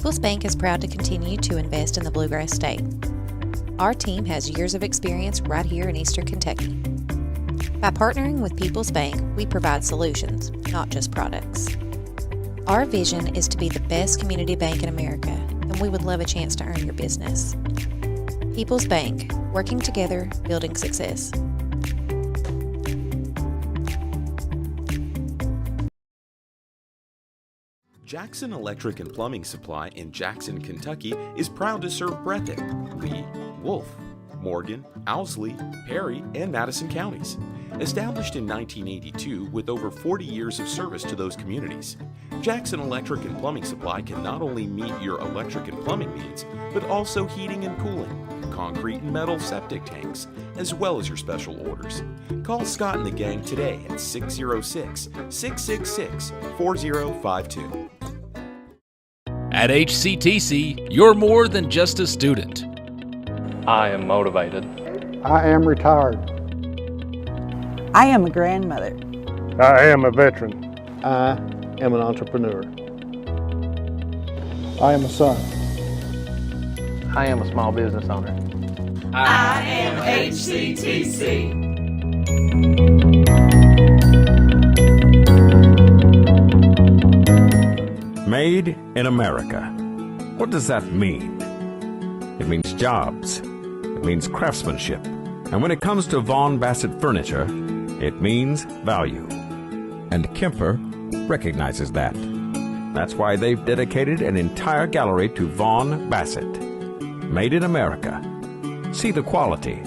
People's Bank is proud to continue to invest in the Bluegrass State. Our team has years of experience right here in Eastern Kentucky. By partnering with People's Bank, we provide solutions, not just products. Our vision is to be the best community bank in America, and we would love a chance to earn your business. People's Bank, working together, building success. Jackson Electric and Plumbing Supply in Jackson, Kentucky is proud to serve Breathitt, Lee, Wolfe, Morgan, Owsley, Perry, and Madison counties. Established in 1982 with over 40 years of service to those communities, Jackson Electric and Plumbing Supply can not only meet your electric and plumbing needs, but also heating and cooling, concrete and metal septic tanks, as well as your special orders. Call Scott and the gang today at 606-666-4052. At HCTC, you're more than just a student. I am motivated. I am retired. I am a grandmother. I am a veteran. I am an entrepreneur. I am a son. I am a small business owner. I am HCTC. Made in America. What does that mean? It means jobs. It means craftsmanship. And when it comes to Vaughan Bassett furniture, it means value. And Kemper recognizes that. That's why they've dedicated an entire gallery to Vaughan Bassett. Made in America. See the quality.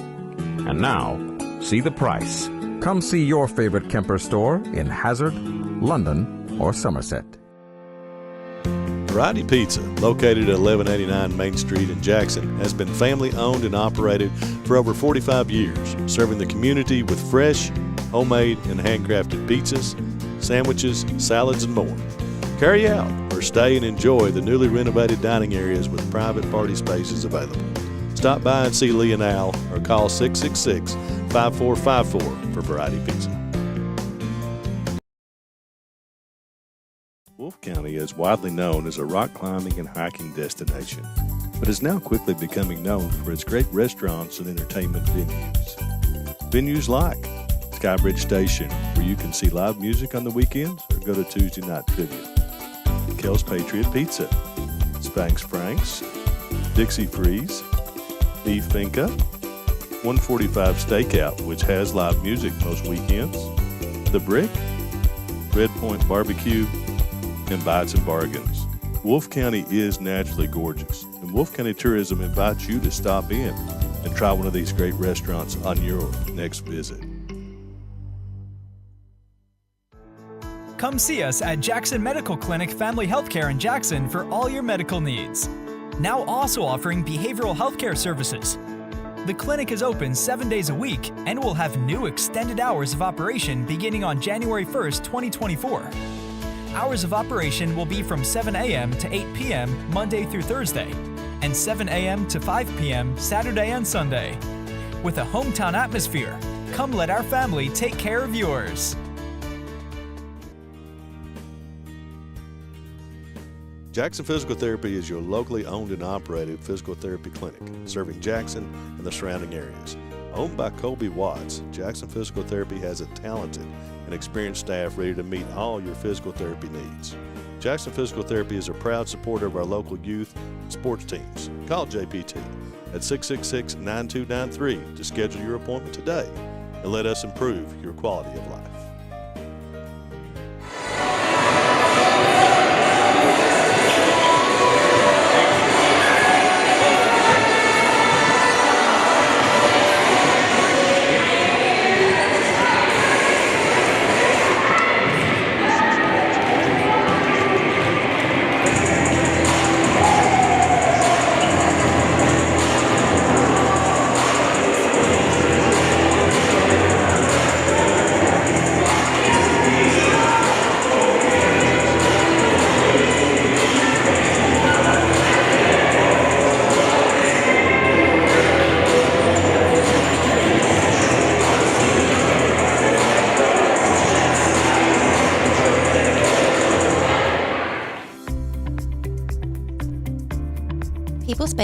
And now, see the price. Come see your favorite Kemper store in Hazard, London, or Somerset. Variety Pizza, located at 1189 Main Street in Jackson, has been family owned and operated for over 45 years, serving the community with fresh, homemade, and handcrafted pizzas, sandwiches, salads, and more. Carry out or stay and enjoy the newly renovated dining areas with private party spaces available. Stop by and see Lee and Al or call 666-5454 for Variety Pizza. Wolfe County is widely known as a rock climbing and hiking destination, but is now quickly becoming known for its great restaurants and entertainment venues. Venues like Skybridge Station, where you can see live music on the weekends or go to Tuesday night trivia. Kel's Patriot Pizza, Spanx Frank's, Dixie Freeze, Beef Finca, 145 Stakeout, which has live music most weekends, The Brick, Red Point Barbecue, and Bites and Bargains. Wolfe County is naturally gorgeous, and Wolfe County Tourism invites you to stop in and try one of these great restaurants on your next visit. Come see us at Jackson Medical Clinic Family Healthcare in Jackson for all your medical needs. Now also offering behavioral healthcare services. The clinic is open 7 days a week and will have new extended hours of operation beginning on January 1st, 2024. Hours of operation will be from 7 a.m. to 8 p.m. Monday through Thursday, and 7 a.m. to 5 p.m. Saturday and Sunday. With a hometown atmosphere, come let our family take care of yours. Jackson Physical Therapy is your locally owned and operated physical therapy clinic, serving Jackson and the surrounding areas. Owned by Colby Watts, Jackson Physical Therapy has a talented and experienced staff ready to meet all your physical therapy needs. Jackson Physical Therapy is a proud supporter of our local youth and sports teams. Call JPT at 666-9293 to schedule your appointment today and let us improve your quality of life.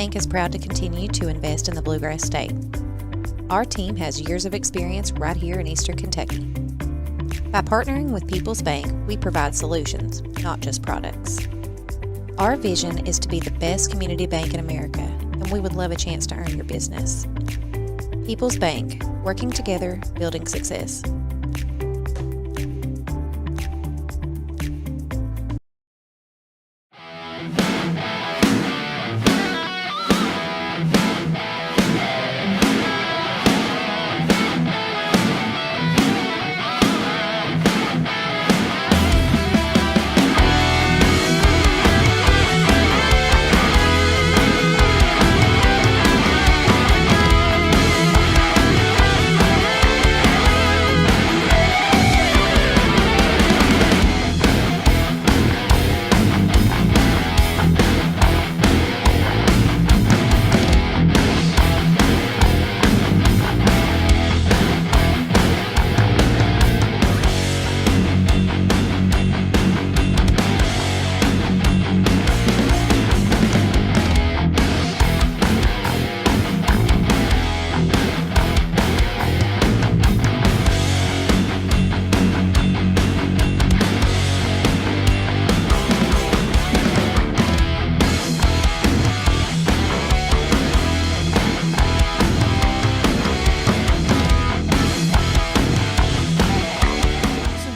Bank is proud to continue to invest in the Bluegrass State. Our team has years of experience right here in Eastern Kentucky. By partnering with People's Bank, we provide solutions, not just products. Our vision is to be the best community bank in America, and we would love a chance to earn your business. People's Bank, working together, building success.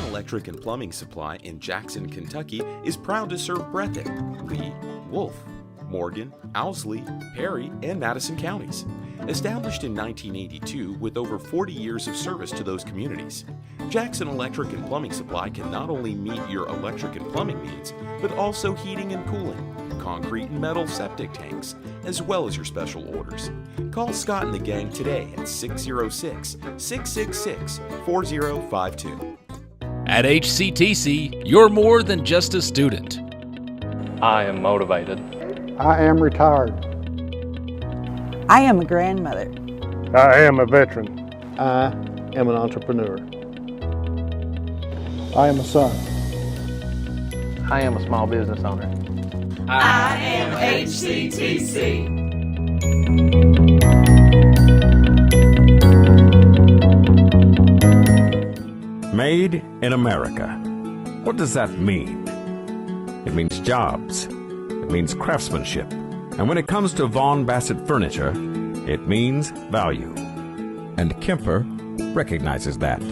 Electric and Plumbing Supply in Jackson, Kentucky is proud to serve Breathitt, Lee, Wolf, Morgan, Owsley, Perry, and Madison counties. Established in 1982 with over 40 years of service to those communities, Jackson Electric and Plumbing Supply can not only meet your electric and plumbing needs, but also heating and cooling, concrete and metal septic tanks, as well as your special orders. Call Scott and the gang today at 606-666-4052. At HCTC, you're more than just a student. I am motivated. I am retired. I am a grandmother. I am a veteran. I am an entrepreneur. I am a son. I am a small business owner. I am HCTC. Made in America. What does that mean? It means jobs. It means craftsmanship. And when it comes to Vaughan Bassett furniture, it means value. And Kemper recognizes that.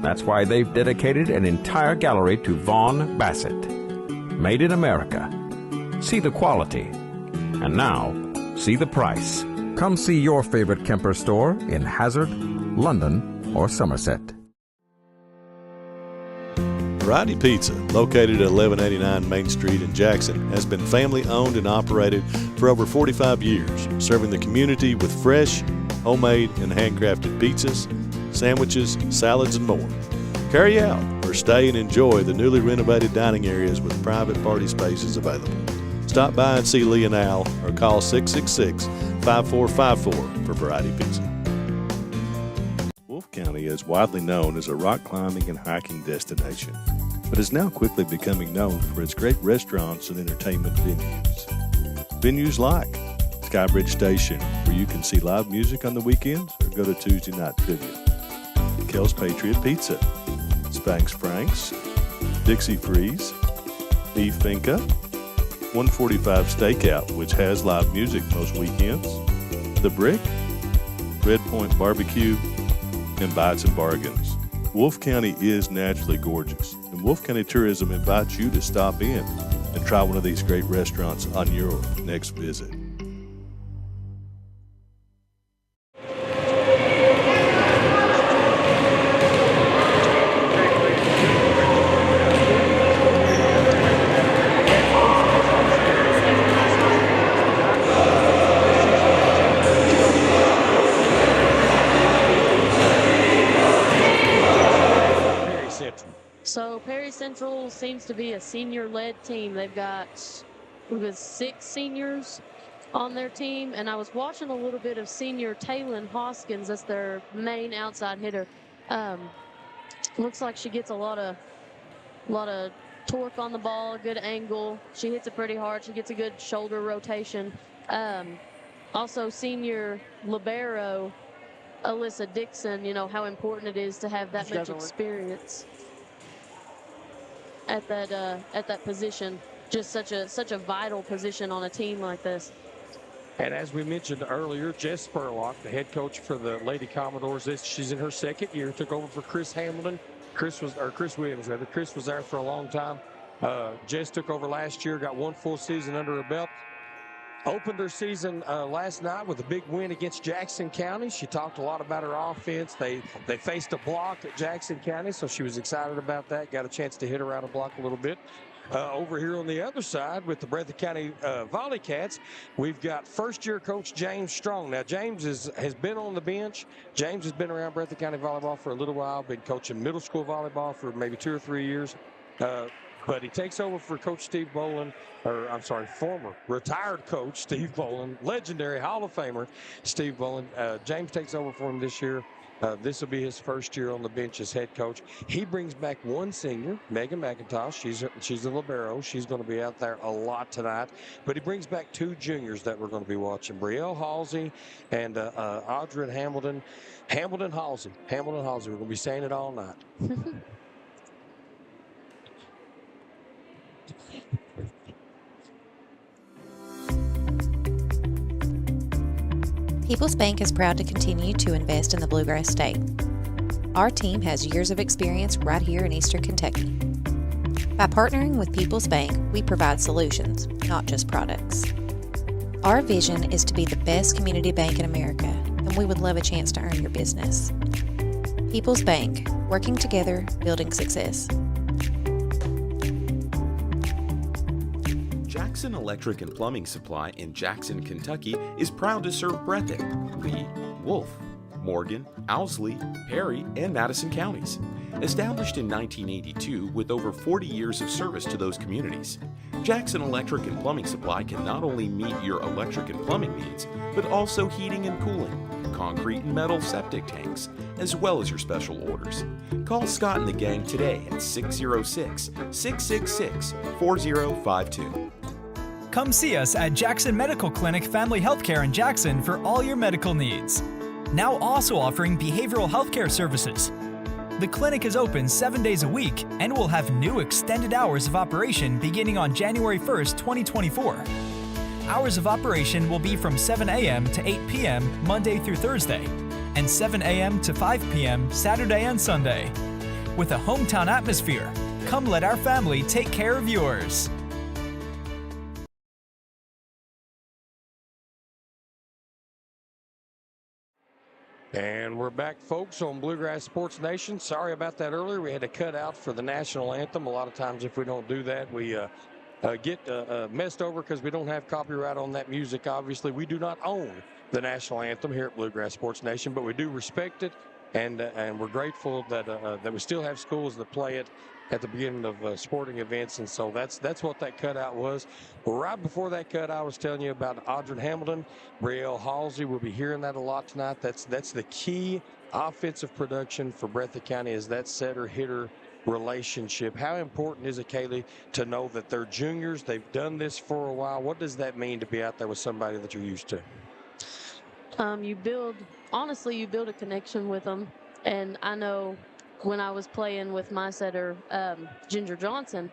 That's why they've dedicated an entire gallery to Vaughan Bassett. Made in America. See the quality. And now, see the price. Come see your favorite Kemper store in Hazard, London, or Somerset. Variety Pizza, located at 1189 Main Street in Jackson, has been family owned and operated for over 45 years, serving the community with fresh, homemade, and handcrafted pizzas, sandwiches, salads, and more. Carry out or stay and enjoy the newly renovated dining areas with private party spaces available. Stop by and see Lee and Al or call 666-5454 for Variety Pizza. Wolf County is widely known as a rock climbing and hiking destination, but is now quickly becoming known for its great restaurants and entertainment venues. Venues like Skybridge Station, where you can see live music on the weekends or go to Tuesday night trivia. Kel's Patriot Pizza, Spanx Frank's, Dixie Freeze, Beef Finca, 145 Stakeout, which has live music most weekends, The Brick, Red Point Barbecue, and Bites and Bargains. Wolf County is naturally gorgeous, and Wolf County Tourism invites you to stop in and try one of these great restaurants on your next visit. So Perry Central seems to be a senior-led team. They've got 6 seniors on their team, and I was watching a little bit of senior Taylin Hoskins. That's their main outside hitter. Looks like she gets a lot of torque on the ball, a good angle. She hits it pretty hard. She gets a good shoulder rotation. Also, senior libero Alyssa Dixon, you know, how important it is to have that much experience at that position. Just such a vital position on a team like this. And as we mentioned earlier, Jess Spurlock, the head coach for the Lady Commodores, she's in her second year, took over for Chris Hamilton. Chris Williams, rather. Chris was there for a long time. Jess took over last year, got one full season under her belt. Opened her season last night with a big win against Jackson County. She talked a lot about her offense. They faced a block at Jackson County, so she was excited about that. Got a chance to hit around a block a little bit. Over here on the other side with the Breathitt County Volley Cats, we've got first-year coach James Strong. Now, James has been on the bench. James has been around Breathitt County volleyball for a little while, been coaching middle school volleyball for maybe 2 or 3 years. But he takes over for Coach Steve Boland, former retired coach Steve Boland, legendary Hall of Famer Steve Boland. James takes over for him this year. This will be his first year on the bench as head coach. He brings back one senior, Megan McIntosh. She's a libero. She's going to be out there a lot tonight. But he brings back 2 juniors that we're going to be watching, Brielle Halsey and Audrey Hamilton. Hamilton-Halsey. Hamilton-Halsey. We're going to be saying it all night. Peoples Bank is proud to continue to invest in the Bluegrass State. Our team has years of experience right here in Eastern Kentucky. By partnering with Peoples Bank, we provide solutions, not just products. Our vision is to be the best community bank in America, and we would love a chance to earn your business. Peoples Bank, working together, building success. Jackson Electric and Plumbing Supply in Jackson, Kentucky is proud to serve Breathitt, Lee, Wolf, Morgan, Owsley, Perry, and Madison counties. Established in 1982 with over 40 years of service to those communities, Jackson Electric and Plumbing Supply can not only meet your electric and plumbing needs, but also heating and cooling, concrete and metal septic tanks, as well as your special orders. Call Scott and the gang today at 606-666-4052. Come see us at Jackson Medical Clinic Family Healthcare in Jackson for all your medical needs. Now also offering behavioral healthcare services. The clinic is open 7 days a week and will have new extended hours of operation beginning on January 1st, 2024. Hours of operation will be from 7 a.m. to 8 p.m. Monday through Thursday, and 7 a.m. to 5 p.m. Saturday and Sunday. With a hometown atmosphere, come let our family take care of yours. And we're back, folks, on Bluegrass Sports Nation. Sorry about that earlier. We had to cut out for the national anthem. A lot of times if we don't do that, we get messed over because we don't have copyright on that music. Obviously, we do not own the national anthem here at Bluegrass Sports Nation, but we do respect it, and we're grateful that we still have schools that play it at the beginning of sporting events, and so that's what that cutout was. Right before that cut, I was telling you about Audrey Hamilton, Brielle Halsey. We'll be hearing that a lot tonight. That's the key offensive production for Breathitt County, is that setter-hitter relationship. How important is it, Kaylee, to know that they're juniors, they've done this for a while? What does that mean to be out there with somebody that you're used to? You build a connection with them. And I know when I was playing with my setter, Ginger Johnson,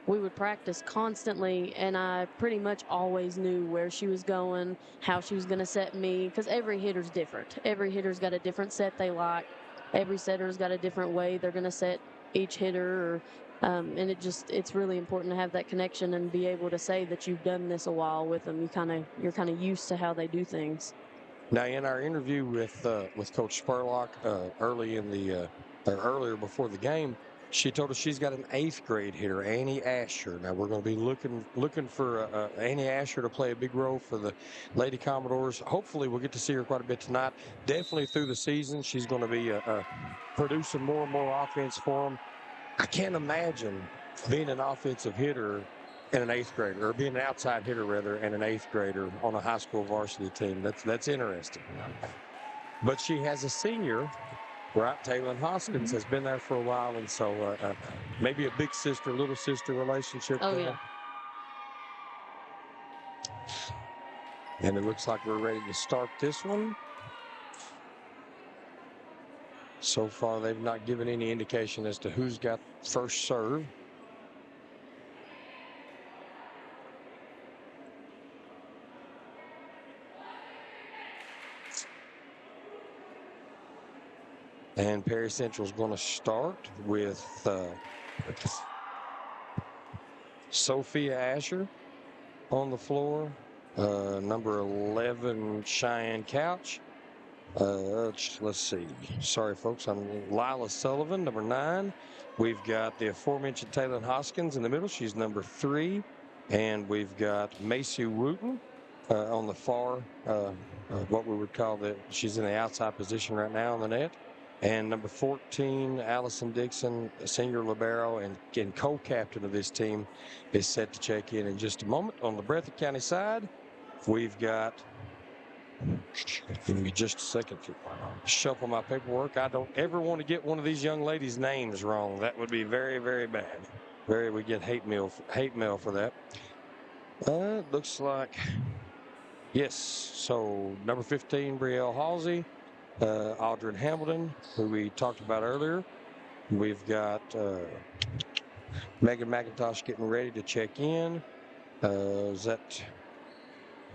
we would practice constantly, and I pretty much always knew where she was going, how she was going to set me, because every hitter's different. Every hitter's got a different set they like. Every setter's got a different way they're going to set each hitter, and it's really important to have that connection and be able to say that you've done this a while with them. You're kind of used to how they do things. Now, in our interview with Coach Spurlock earlier before the game, she told us she's got an 8th grade hitter, Annie Asher. Now we're going to be looking for Annie Asher to play a big role for the Lady Commodores. Hopefully we'll get to see her quite a bit tonight. Definitely through the season, she's going to be producing more and more offense for them. I can't imagine being an offensive hitter and an 8th grader, or being an outside hitter rather, and an 8th grader on a high school varsity team. That's interesting. But she has a senior. Right, Taylor Hoskins has been there for a while, and so maybe a big sister, little sister relationship. Oh, there. yeah. And it looks like we're ready to start this one. So far, they've not given any indication as to who's got first serve. And Perry Central is going to start with Sophia Asher on the floor. Number 11, Cheyenne Couch. Let's see. Sorry, folks. I'm Lila Sullivan, number 9. We've got the aforementioned Taylor Hoskins in the middle. She's number 3. And we've got Macy Wooten on the far, what we would call she's in the outside position right now on the net. And number 14, Allison Dixon, senior libero and co-captain of this team, is set to check in just a moment. On the Breathitt County side, we've got, give me just a second to shuffle my paperwork. I don't ever want to get one of these young ladies' names wrong. That would be very, very bad. We get hate mail for that. Looks like, yes. So number 15, Brielle Halsey. Audrey Hamilton, who we talked about earlier. We've got Megan McIntosh getting ready to check in. Is that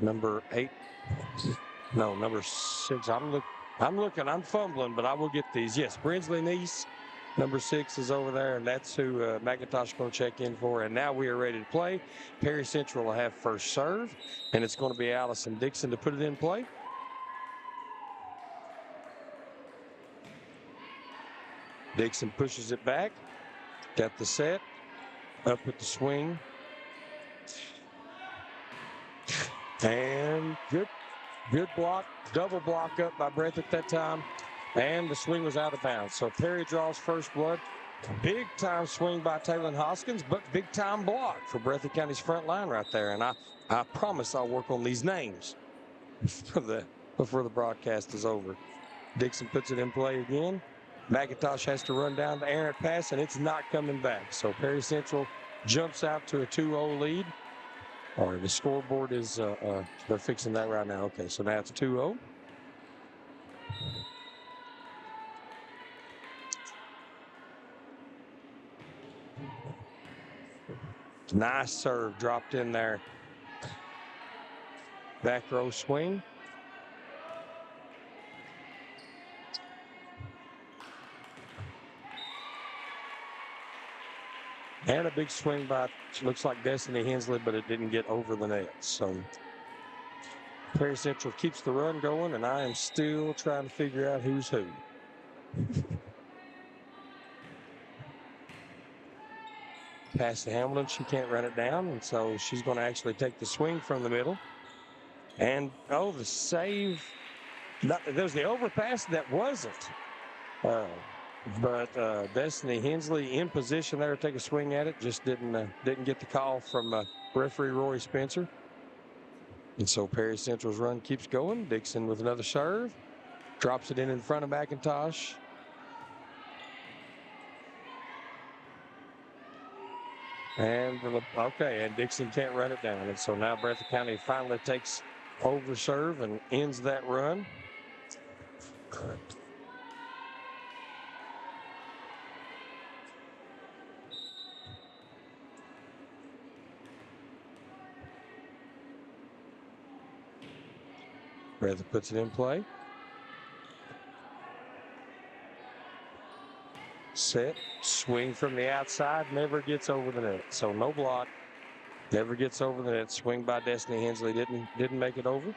number 8? No, number 6. I'm fumbling, but I will get these. Yes, Brinsley Neese, number 6 is over there, and that's who McIntosh is going to check in for. And now we are ready to play. Perry Central will have first serve, and it's going to be Allison Dixon to put it in play. Dixon pushes it back. Got the set. Up with the swing. And good block. Double block up by Breathitt that time. And the swing was out of bounds. So Perry draws first blood. Big time swing by Taylor Hoskins, but big time block for Breathitt County's front line right there. And I promise I'll work on these names before the broadcast is over. Dixon puts it in play again. McIntosh has to run down the errant pass, and it's not coming back. So Perry Central jumps out to a 2-0 lead. All right, the scoreboard is, they're fixing that right now. Okay, so now it's 2-0. Nice serve dropped in there. Back row swing. And a big swing by, looks like Destiny Hensley, but it didn't get over the net. So Perry Central keeps the run going, and I am still trying to figure out who's who. Pass to Hamilton. She can't run it down, and so she's going to actually take the swing from the middle. And, the save. There was the overpass that wasn't. But Destiny Hensley in position there to take a swing at it. Just didn't get the call from referee Roy Spencer. And so Perry Central's run keeps going. Dixon with another serve. Drops it in front of McIntosh. And Dixon can't run it down. And so now Breathitt County finally takes over serve and ends that run. Breathitt puts it in play. Set, swing from the outside, never gets over the net. So no block, never gets over the net. Swing by Destiny Hensley didn't make it over.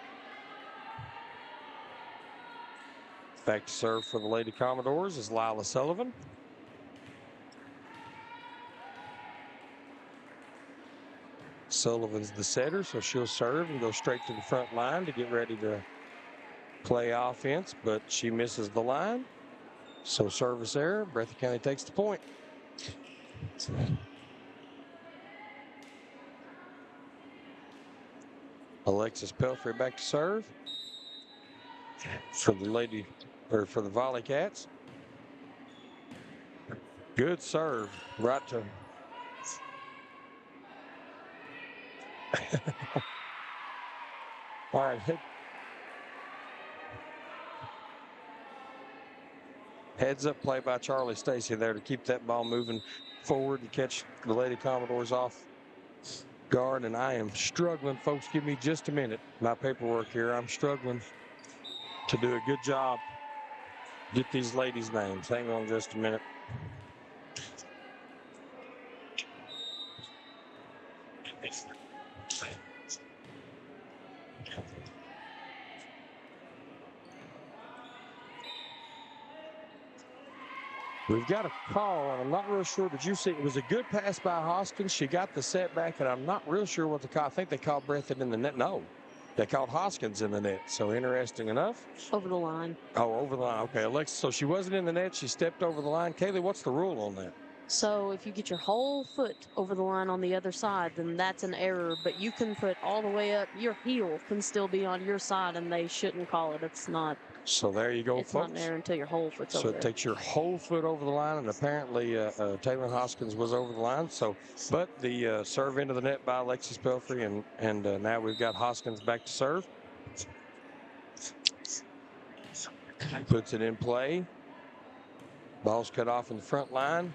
Back to serve for the Lady Commodores is Lila Sullivan. Sullivan's the setter, so she'll serve and go straight to the front line to get ready to play offense, but she misses the line. So service error. Breathitt County takes the point. Alexis Pelfrey back to serve for the Volley Cats. Good serve. Right to All right. Heads up play by Charlie Stacy there to keep that ball moving forward and catch the Lady Commodores off guard. And I am struggling, folks. Give me just a minute. My paperwork here. I'm struggling to do a good job. Get these ladies' names. Hang on just a minute. We've got a call, and I'm not real sure. Did you see it was a good pass by Hoskins? She got the setback, and I'm not real sure what the call. I think they called Breathitt in the net. No, they called Hoskins in the net. So interesting enough. Over the line. Oh, over the line. Okay, Alexa. So she wasn't in the net. She stepped over the line. Kaylee, what's the rule on that? So if you get your whole foot over the line on the other side, then that's an error. But you can put all the way up. Your heel can still be on your side, and they shouldn't call it. It's not. So there you go, it's folks. It's not an error until your whole foot's over there. there. So it takes your whole foot over the line, and apparently Taylor Hoskins was over the line. So, but the serve into the net by Alexis Pelfrey, and now we've got Hoskins back to serve. Puts it in play. Ball's cut off in the front line.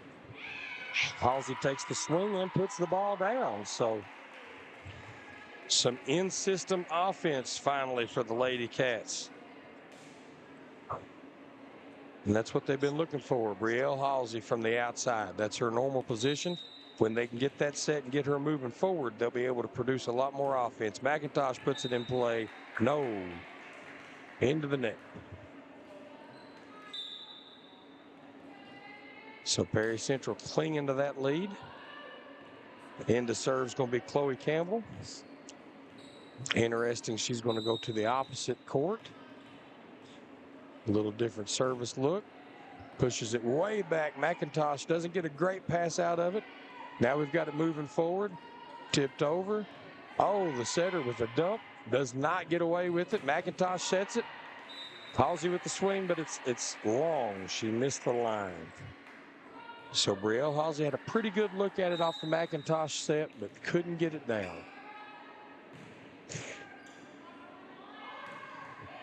Halsey takes the swing and puts the ball down. So some in-system offense finally for the Lady Cats. And that's what they've been looking for. Brielle Halsey from the outside. That's her normal position. When they can get that set and get her moving forward, they'll be able to produce a lot more offense. McIntosh puts it in play. No. Into the net. So Perry Central clinging to that lead. Into serve is going to be Chloe Campbell. Interesting, she's going to go to the opposite court. A little different service look. Pushes it way back. McIntosh doesn't get a great pass out of it. Now we've got it moving forward. Tipped over. Oh, the setter with a dump. Does not get away with it. McIntosh sets it. Halsey with the swing, but it's long. She missed the line. So Brielle Halsey had a pretty good look at it off the McIntosh set, but couldn't get it down.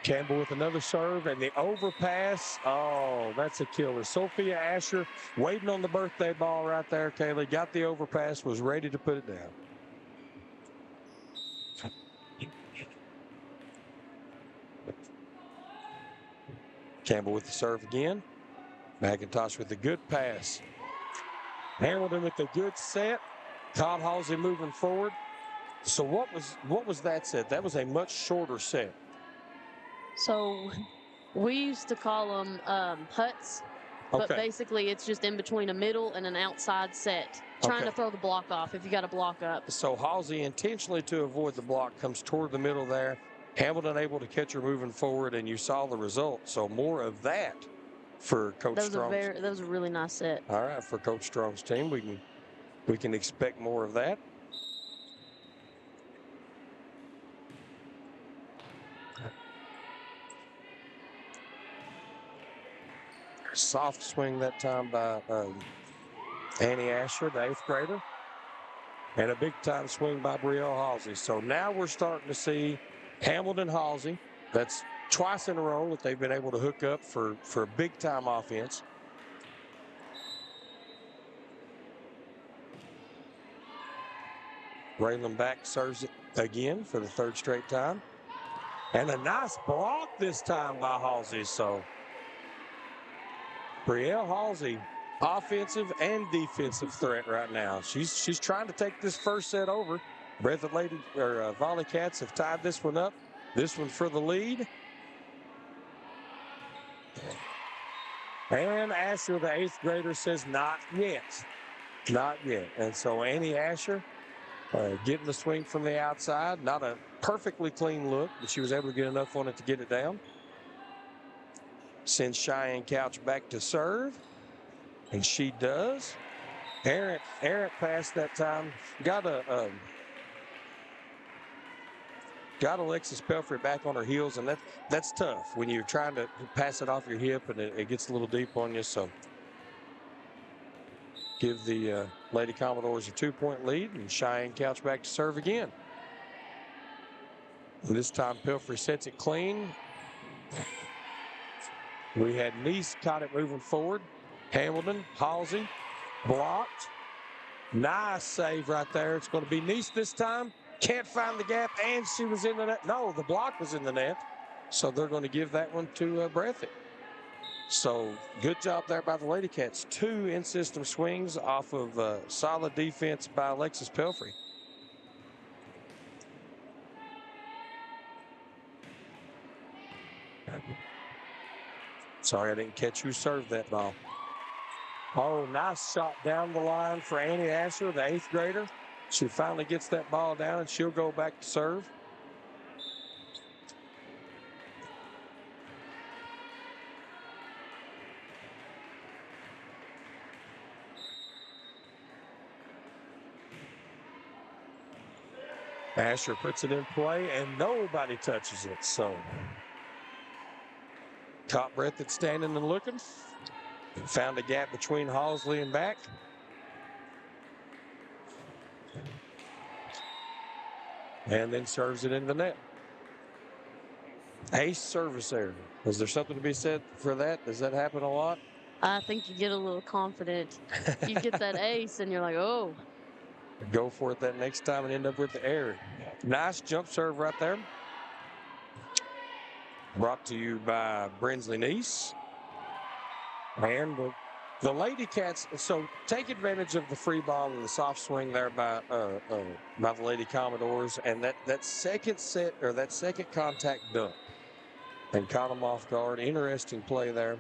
Campbell with another serve and the overpass. Oh, that's a killer. Sophia Asher waiting on the birthday ball right there, Kaylee. Got the overpass, was ready to put it down. Campbell with the serve again. McIntosh with a good pass. Hamilton with a good set. Todd Halsey moving forward. So what was that set? That was a much shorter set. So we used to call them putts, but basically it's just in between a middle and an outside set. Trying to throw the block off if you got a block up. So Halsey intentionally to avoid the block comes toward the middle there. Hamilton able to catch her moving forward, and you saw the result. So more of that for Coach Strong. That was a really nice set. All right, for Coach Strong's team, we can expect more of that. Soft swing that time by Annie Asher, the 8th grader. And a big-time swing by Brielle Halsey. So now we're starting to see Hamilton Halsey. That's twice in a row that they've been able to hook up for a big-time offense. Raylan Back serves it again for the 3rd straight time. And a nice block this time by Halsey. So Brielle Halsey, offensive and defensive threat right now. She's trying to take this first set over. Breathitt Volley Cats have tied this one up. This one for the lead. And Asher, the 8th grader, says not yet. Not yet. And so Annie Asher getting the swing from the outside. Not a perfectly clean look, but she was able to get enough on it to get it down. Sends Cheyenne Couch back to serve. And she does. Errant passed that time. Got Alexis Pelfrey back on her heels, and that's tough when you're trying to pass it off your hip and it gets a little deep on you. So give the Lady Commodores a 2-point lead, and Cheyenne Couch back to serve again. And this time Pelfrey sets it clean. We had Neese caught it moving forward. Hamilton, Halsey, blocked. Nice save right there. It's going to be Neese this time. Can't find the gap, and she was in the net. No, the block was in the net. So they're going to give that one to Breathitt. So good job there by the Lady Cats. 2 in-system swings off of solid defense by Alexis Pelfrey. Sorry, I didn't catch who served that ball. Oh, nice shot down the line for Annie Asher, the 8th grader. She finally gets that ball down, and she'll go back to serve. Asher puts it in play, and nobody touches it. So, caught Breathitt standing and looking. Found a gap between Halsey and back. And then serves it in the net. Ace service error. Is there something to be said for that? Does that happen a lot? I think you get a little confident. You get that ace, and you're like, oh. Go for it that next time and end up with the error. Nice jump serve right there. Brought to you by Brinsley Neese. And the Lady Cats, so take advantage of the free ball and the soft swing there by the Lady Commodores, and that second set or that second contact dunk and caught them off guard. Interesting play there.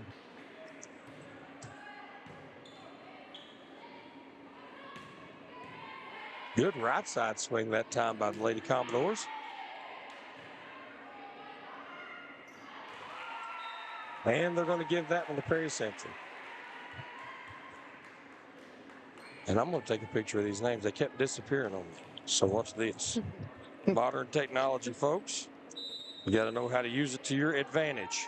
Good right side swing that time by the Lady Commodores. And they're going to give that one to Perry Central. And I'm going to take a picture of these names. They kept disappearing on me. So watch this. Modern technology, folks. You got to know how to use it to your advantage.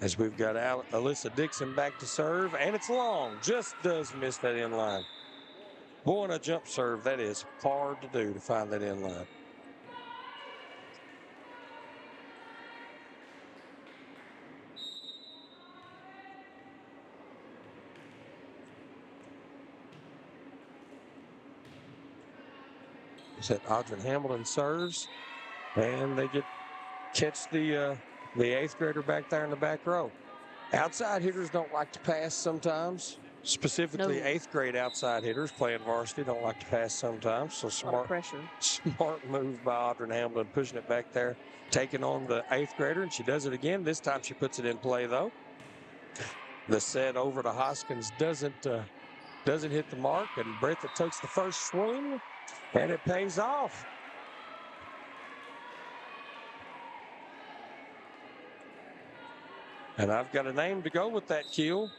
As we've got Alyssa Dixon back to serve, and it's long. Just does miss that in line. Boy, on a jump serve, that is hard to do to find that in line. That Audrey Hamilton serves, and they catch the 8th grader back there in the back row. Outside hitters don't like to pass sometimes. Specifically, 8th grade outside hitters playing varsity don't like to pass sometimes. So smart move by Audrey Hamilton, pushing it back there, taking on the 8th grader, and she does it again. This time she puts it in play though. The set over to Hoskins doesn't hit the mark, and Breathitt takes the first swing. And it pays off. And I've got a name to go with that, Keel.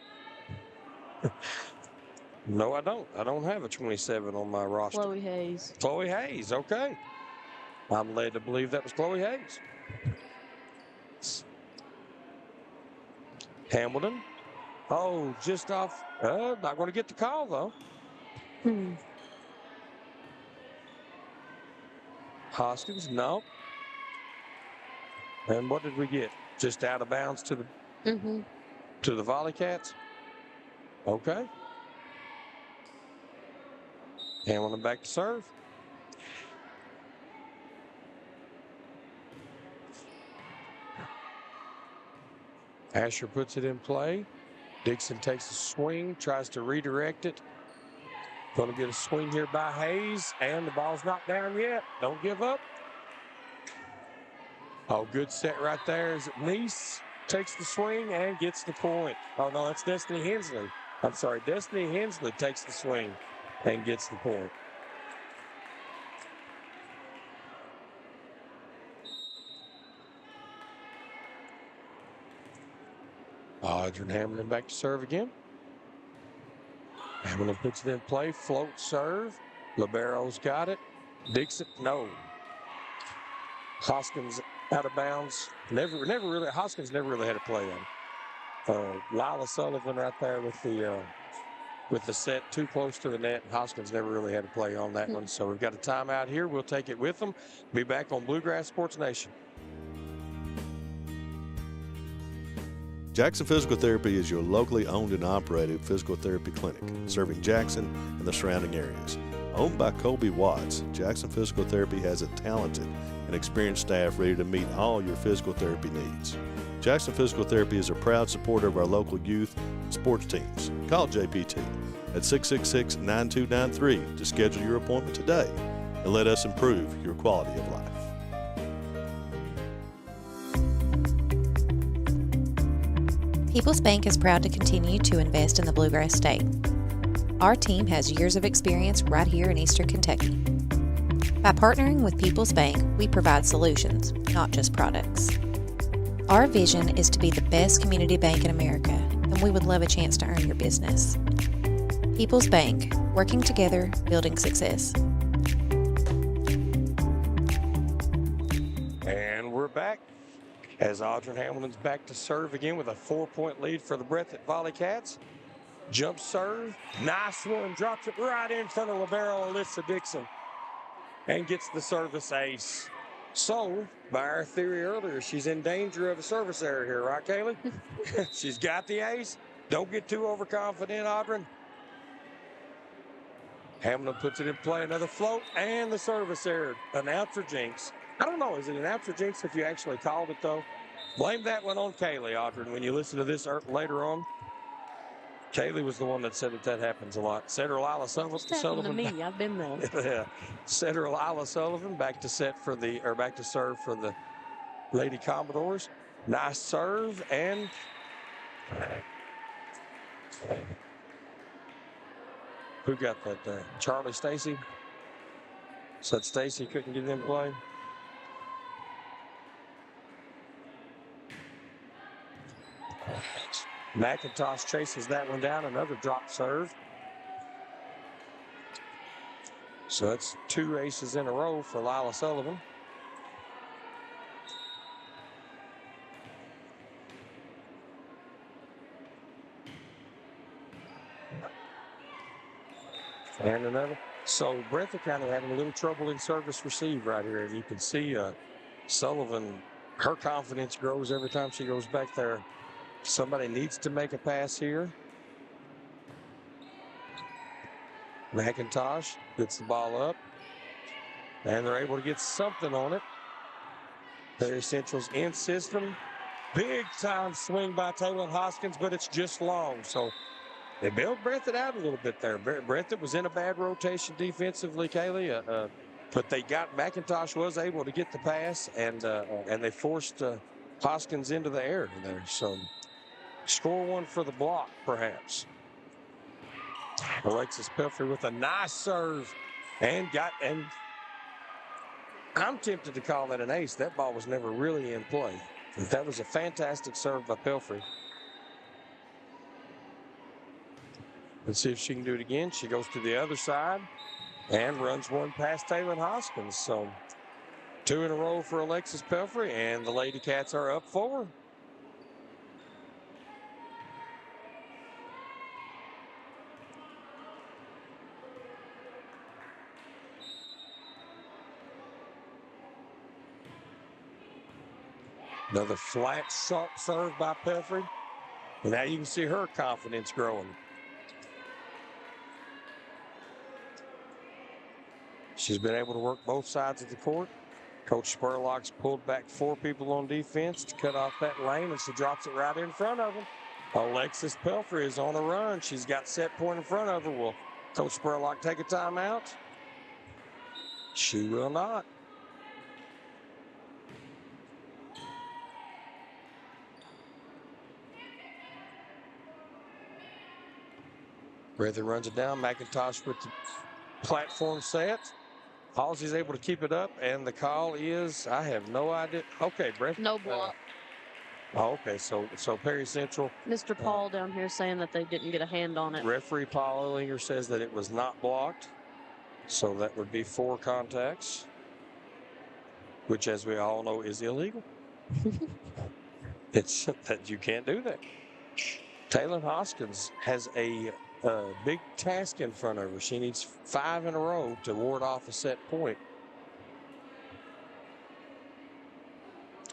No, I don't. I don't have a 27 on my roster. Chloe Hayes. Chloe Hayes, okay. I'm led to believe that was Chloe Hayes. Hamilton. Oh, just off. Not going to get the call, though. Hoskins, no. And what did we get? Just out of bounds to the Volley Cats? Okay. Hamilton back to serve. Asher puts it in play. Dixon takes a swing, tries to redirect it. Going to get a swing here by Hayes, and the ball's not down yet. Don't give up. Oh, good set right there. Is it Neese? Takes the swing and gets the point. Oh, no, that's Destiny Hensley. I'm sorry, Destiny Hensley takes the swing and gets the point. Audrey Hamilton back to serve again. Hamilton puts it in play, float serve. Libero's got it. Dixon, no. Hoskins out of bounds. Hoskins never really had a play on. Lila Sullivan right there with with the set too close to the net. Hoskins never really had a play on that one. So we've got a timeout here. We'll take it with them. Be back on Bluegrass Sports Nation. Jackson Physical Therapy is your locally owned and operated physical therapy clinic, serving Jackson and the surrounding areas. Owned by Colby Watts, Jackson Physical Therapy has a talented and experienced staff ready to meet all your physical therapy needs. Jackson Physical Therapy is a proud supporter of our local youth and sports teams. Call JPT at 666-9293 to schedule your appointment today and let us improve your quality of life. People's Bank is proud to continue to invest in the Bluegrass State. Our team has years of experience right here in Eastern Kentucky. By partnering with People's Bank, we provide solutions, not just products. Our vision is to be the best community bank in America, and we would love a chance to earn your business. People's Bank, working together, building success. And we're back as Audrey Hamilton's back to serve again with a 4-point lead for the Breathitt Volley Cats. Jump serve, nice one, drops it right in front of libero Alyssa Dixon and gets the service ace. So, by our theory earlier, she's in danger of a service error here, right, Kaylee? She's got the ace. Don't get too overconfident, Audrey. Hamilton puts it in play, another float, and the service error. Announcer jinx. I don't know, is it announcer jinx if you actually called it, though? Blame that one on Kaylee, Audrey, when you listen to this later on. Kaylee was the one that said that happens a lot. Setter Lila Sullivan. To me, I've been there. Yeah. Setter Lila Sullivan back to serve for the Lady Commodores. Nice serve and who got that there? Charlie Stacy. Said Stacy couldn't get in play. McIntosh chases that one down. Another drop serve. So it's 2 aces in a row for Lila Sullivan. And another. So Breathitt kind of having a little trouble in service receive right here. And you can see Sullivan, her confidence grows every time she goes back there. Somebody needs to make a pass here. McIntosh gets the ball up. And they're able to get something on it. Perry Central's in system. Big time swing by Taylor Hoskins, but it's just long. So they bailed Breathitt out a little bit there. Breathitt was in a bad rotation defensively, Kaylee. But they got McIntosh was able to get the pass, and they forced Hoskins into the air there. So score one for the block, perhaps. Alexis Pelfrey with a nice serve and I'm tempted to call that an ace. That ball was never really in play. That was a fantastic serve by Pelfrey. Let's see if she can do it again. She goes to the other side and runs one past Taylor Hoskins. So 2 in a row for Alexis Pelfrey, and the Lady Cats are up 4. Another flat, sharp serve by Pelfrey. And now you can see her confidence growing. She's been able to work both sides of the court. Coach Spurlock's pulled back 4 people on defense to cut off that lane, and she drops it right in front of them. Alexis Pelfrey is on a run. She's got set point in front of her. Will Coach Spurlock take a timeout? She will not. Breathitt runs it down. McIntosh with the platform set. Halsey's able to keep it up, and the call is, I have no idea. Okay, Breathitt. No block. Okay, so Perry Central. Mr. Paul down here saying that they didn't get a hand on it. Referee Paul Ellinger says that it was not blocked. So that would be 4 contacts, which, as we all know, is illegal. It's that you can't do that. Taylor Hoskins has a a big task in front of her. She needs 5 in a row to ward off a set point.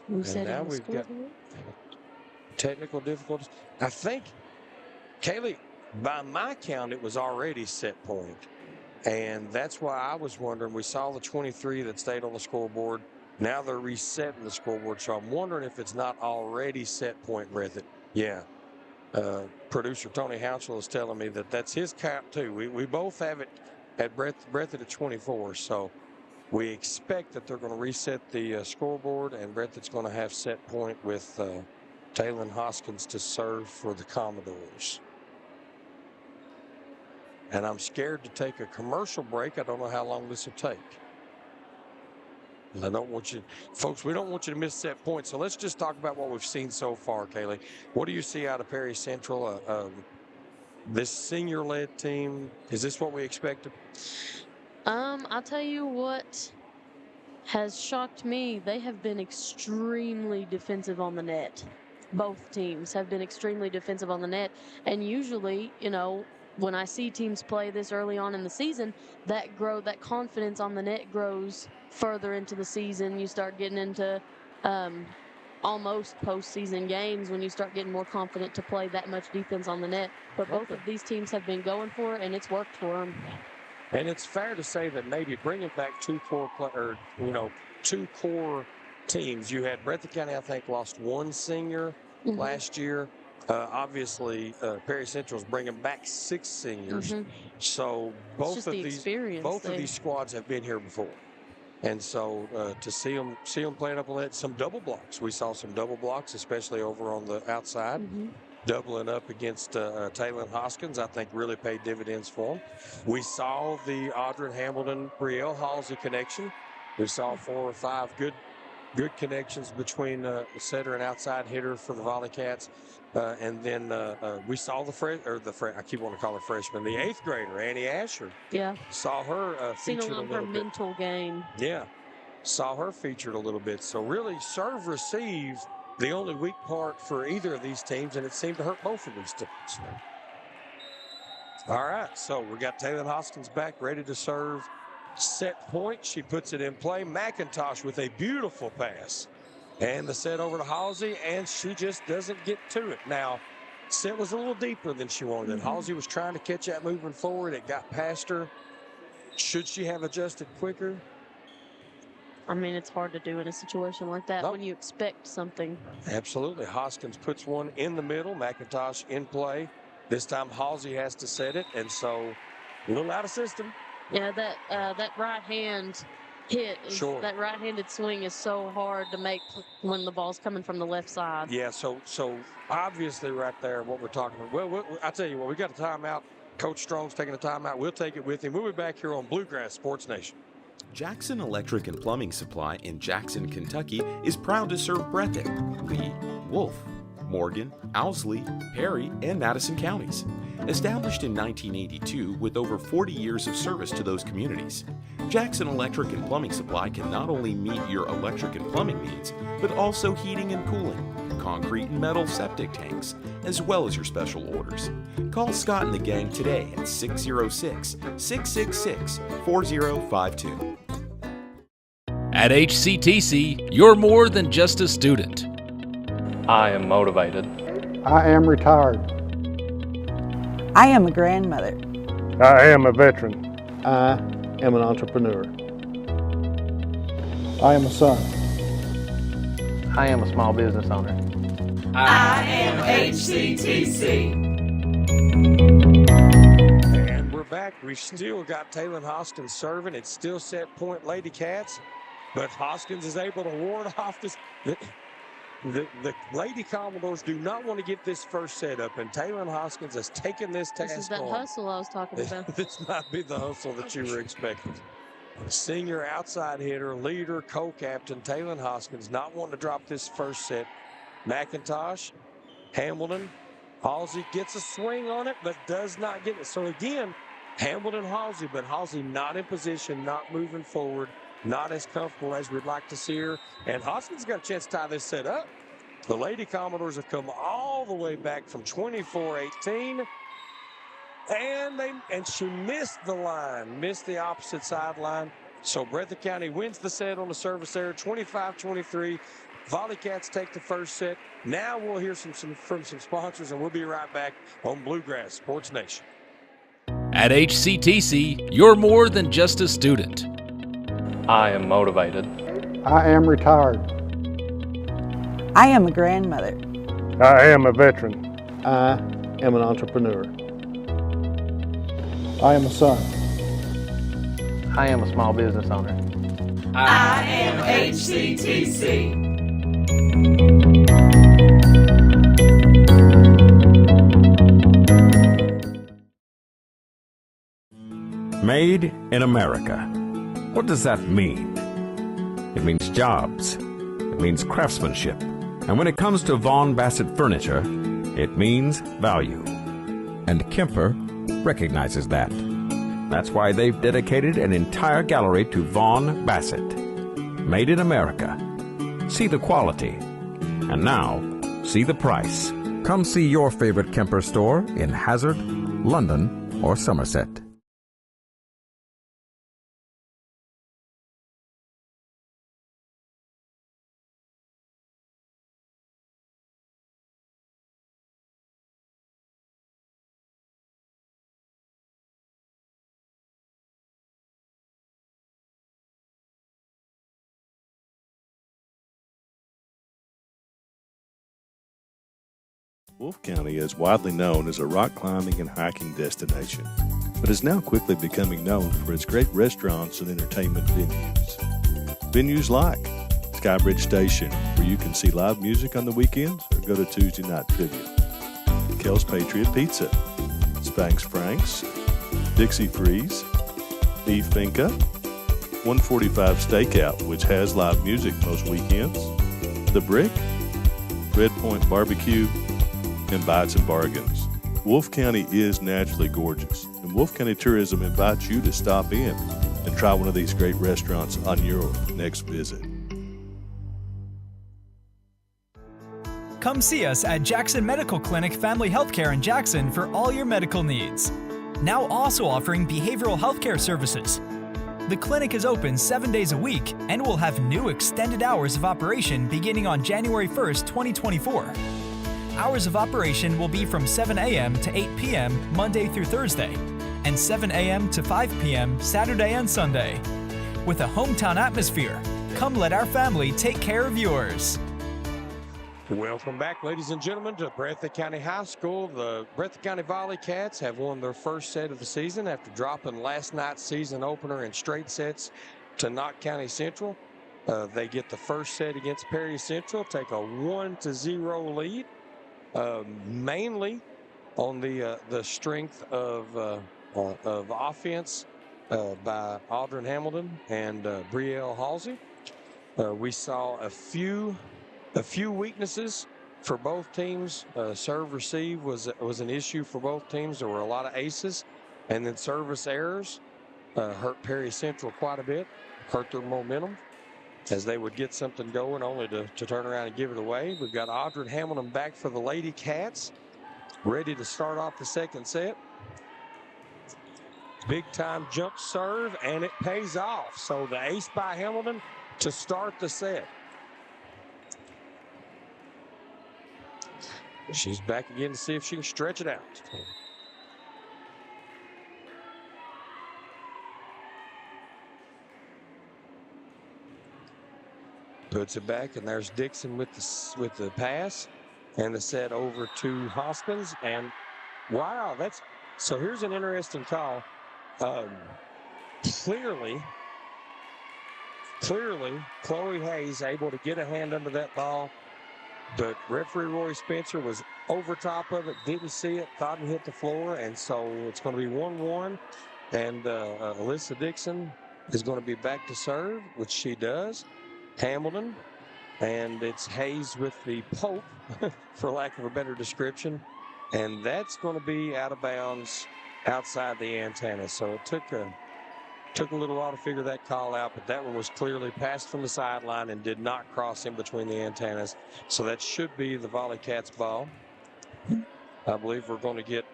And now we've got technical difficulties. I think, Kaylee, by my count, it was already set point. And that's why I was wondering. We saw the 23 that stayed on the scoreboard. Now they're resetting the scoreboard. So I'm wondering if it's not already set point, Breathitt. Yeah. Producer Tony Hounsell is telling me that that's his count, too. We both have it at Breathitt at 24. So we expect that they're going to reset the scoreboard, and Breathitt's going to have set point with Taylor Hoskins to serve for the Commodores. And I'm scared to take a commercial break. I don't know how long this will take. And I don't want you, folks, we don't want you to miss set point. So let's just talk about what we've seen so far, Kaylee. What do you see out of Perry Central? This senior-led team, is this what we expected? I'll tell you what has shocked me. They have been extremely defensive on the net. Both teams have been extremely defensive on the net. And usually, you know, when I see teams play this early on in the season, that confidence on the net grows further into the season. You start getting into almost postseason games when you start getting more confident to play that much defense on the net. But both of these teams have been going for it, and it's worked for them. And it's fair to say that maybe bringing back two core teams. You had Breathitt County, I think, lost one senior last year. Obviously, Perry Central's bringing back 6 seniors. So both of these squads have been here before. And so to see them playing up on that, some double blocks. We saw some double blocks, especially over on the outside. Doubling up against Taylor Hoskins, I think really paid dividends for them. We saw the Audrey Hamilton-Brielle Halsey connection. We saw 4 or 5 good connections between the setter and outside hitter for the Volley Cats. And then we saw I keep wanting to call her freshman, the 8th grader, Annie Asher. Yeah. Saw her featured a little bit. Her mental game. Yeah. Saw her featured a little bit. So really serve receive, the only weak part for either of these teams, and it seemed to hurt both of these teams. All right, so we got Taylor Hoskins back, ready to serve. Set point, she puts it in play. McIntosh with a beautiful pass. And the set over to Halsey, and she just doesn't get to it. Now, set was a little deeper than she wanted. And Halsey was trying to catch that moving forward. It got past her. Should she have adjusted quicker? I mean, it's hard to do in a situation like that when you expect something. Absolutely. Hoskins puts one in the middle. McIntosh in play. This time Halsey has to set it, and so a little out of system. Yeah, that right hand hit, that right-handed swing is so hard to make when the ball's coming from the left side. Yeah, so obviously right there what we're talking about. Well, I tell you what, we got a timeout. Coach Strong's taking a timeout. We'll take it with him. We'll be back here on Bluegrass Sports Nation. Jackson Electric and Plumbing Supply in Jackson, Kentucky is proud to serve Breathitt, Lee, Wolf, Morgan, Owsley, Perry, and Madison counties. Established in 1982 with over 40 years of service to those communities, Jackson Electric and Plumbing Supply can not only meet your electric and plumbing needs, but also heating and cooling, concrete and metal septic tanks, as well as your special orders. Call Scott and the gang today at 606-666-4052. At HCTC, you're more than just a student. I am motivated. I am retired. I am a grandmother. I am a veteran. I am an entrepreneur. I am a son. I am a small business owner. I am HCTC. And we're back. We've still got Taylor Hoskins serving. It's still set point Lady Cats, but Hoskins is able to ward off this. The Lady Commodores do not want to get this first set up, and Taylor Hoskins has taken this task on. This is that hustle I was talking about. This might be the hustle that you were expecting. Senior outside hitter, leader, co-captain Taylor Hoskins not wanting to drop this first set. McIntosh, Hamilton, Halsey gets a swing on it, but does not get it. So again, Hamilton, Halsey, but Halsey not in position, not moving forward, not as comfortable as we'd like to see her. And Hoskins got a chance to tie this set up. The Lady Commodores have come all the way back from 24-18. And she missed the line, missed the opposite sideline. So Breathitt County wins the set on the service error, 25-23. Volley Cats take the first set. Now we'll hear from some sponsors, and we'll be right back on Bluegrass Sports Nation. At HCTC, you're more than just a student. I am motivated. I am retired. I am a grandmother. I am a veteran. I am an entrepreneur. I am a son. I am a small business owner. I am HCTC. Made in America. What does that mean? It means jobs. It means craftsmanship. And when it comes to Vaughan Bassett furniture, it means value. And Kemper recognizes that. That's why they've dedicated an entire gallery to Vaughan Bassett. Made in America. See the quality. And now, see the price. Come see your favorite Kemper store in Hazard, London, or Somerset. Wolfe County is widely known as a rock climbing and hiking destination, but is now quickly becoming known for its great restaurants and entertainment venues. Venues like Skybridge Station, where you can see live music on the weekends or go to Tuesday night trivia. Kel's Patriot Pizza, Spanx Frank's, Dixie Freeze, Beef Finca, 145 Stakeout, which has live music most weekends, The Brick, Red Point Barbecue, and Bites and Bargains. Wolfe County is naturally gorgeous, and Wolfe County Tourism invites you to stop in and try one of these great restaurants on your next visit. Come see us at Jackson Medical Clinic Family Healthcare in Jackson for all your medical needs. Now also offering behavioral healthcare services. The clinic is open 7 days a week and will have new extended hours of operation beginning on January 1st, 2024. Hours of operation will be from 7 a.m. to 8 p.m. Monday through Thursday, and 7 a.m. to 5 p.m. Saturday and Sunday. With a hometown atmosphere, come let our family take care of yours. Welcome back, ladies and gentlemen, to Breathitt County High School. The Breathitt County Volley Cats have won their first set of the season after dropping last night's season opener in straight sets to Knott County Central. They get the first set against Perry Central, take a 1-0 lead. Mainly on the strength of offense by Audrey Hamilton and Brielle Halsey. We saw a few weaknesses for both teams. Serve receive was an issue for both teams. There were a lot of aces, and then service errors hurt Perry Central quite a bit, hurt their momentum, as they would get something going only to turn around and give it away. We've got Audrey Hamilton back for the Lady Cats, ready to start off the second set. Big time jump serve, and it pays off. So the ace by Hamilton to start the set. She's back again to see if she can stretch it out. Puts it back, and there's Dixon with the pass, and the set over to Hoskins. And wow, so here's an interesting call. Clearly, Chloe Hayes able to get a hand under that ball, but referee Roy Spencer was over top of it, didn't see it, thought it hit the floor, and so it's going to be 1-1. And Alyssa Dixon is going to be back to serve, which she does. Hamilton, and it's Hayes with the poke, for lack of a better description, and that's going to be out of bounds outside the antenna. So it took a little while to figure that call out, but that one was clearly passed from the sideline and did not cross in between the antennas. So that should be the Volley Cats ball. I believe we're going to get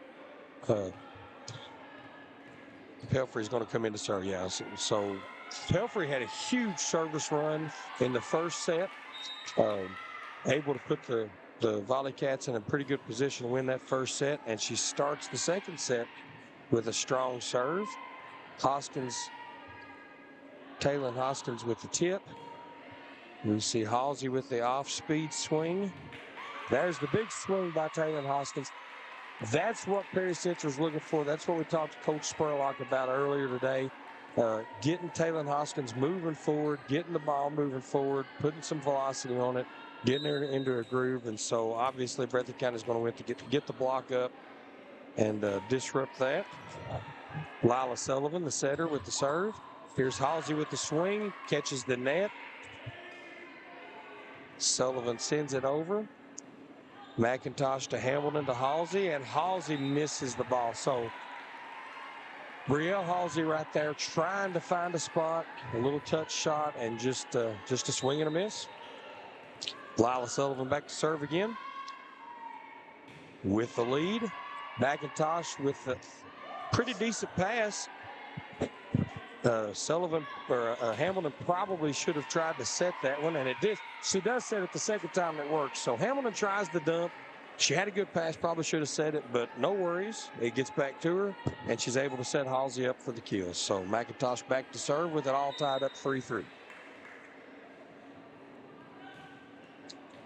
Pelfrey's going to come in to serve. Yeah, so Pelfrey had a huge service run in the first set, able to put the Volley Cats in a pretty good position to win that first set, and she starts the second set with a strong serve. Taylor Hoskins with the tip. We see Halsey with the off-speed swing. There's the big swing by Taylor Hoskins. That's what Perry Citrus was looking for. That's what we talked to Coach Spurlock about earlier today. Getting Taylor Hoskins moving forward, getting the ball moving forward, putting some velocity on it, getting her into a groove. And so obviously Breathitt County is going to win to get the block up and disrupt that. Lila Sullivan, the setter, with the serve. Here's Halsey with the swing, catches the net. Sullivan sends it over. McIntosh to Hamilton to Halsey, and Halsey misses the ball. So Brielle Halsey right there trying to find a spot, a little touch shot, and just a swing and a miss. Lila Sullivan back to serve again with the lead. McIntosh with a pretty decent pass. Hamilton probably should have tried to set that one, and it did. She does set it the second time it works. So Hamilton tries the dump. She had a good pass, probably should have set it, but no worries. It gets back to her, and she's able to set Halsey up for the kill. So McIntosh back to serve with it all tied up 3-3.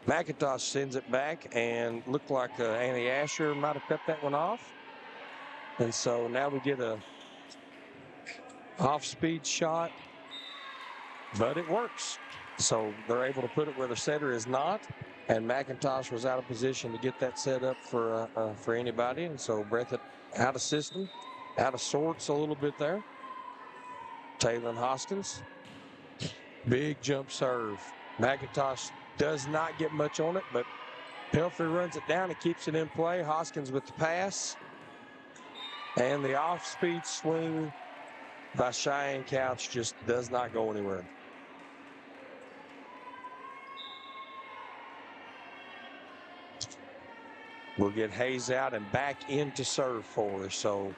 McIntosh sends it back, and looked like Annie Asher might have cut that one off. And so now we get a off-speed shot, but it works. So they're able to put it where the setter is not, and McIntosh was out of position to get that set up for anybody. And so Breathitt out of system, out of sorts a little bit there. Taylor Hoskins, big jump serve. McIntosh does not get much on it, but Pelfrey runs it down and keeps it in play. Hoskins with the pass, and the off-speed swing by Cheyenne Couch just does not go anywhere. We'll get Hayes out and back in to serve for her. So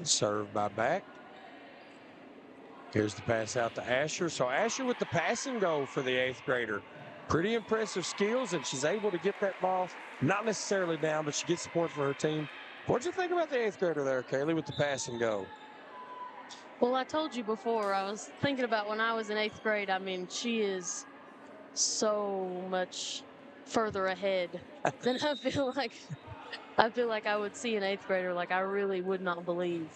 serve by back. Here's the pass out to Asher. So Asher with the passing goal for the 8th grader. Pretty impressive skills, and she's able to get that ball, not necessarily down, but she gets the point for her team. What'd you think about the 8th grader there, Kaylee, with the passing goal? Well, I told you before, I was thinking about when I was in 8th grade. I mean, she is so much further ahead than I feel like I would see an 8th grader. Like, I really would not believe.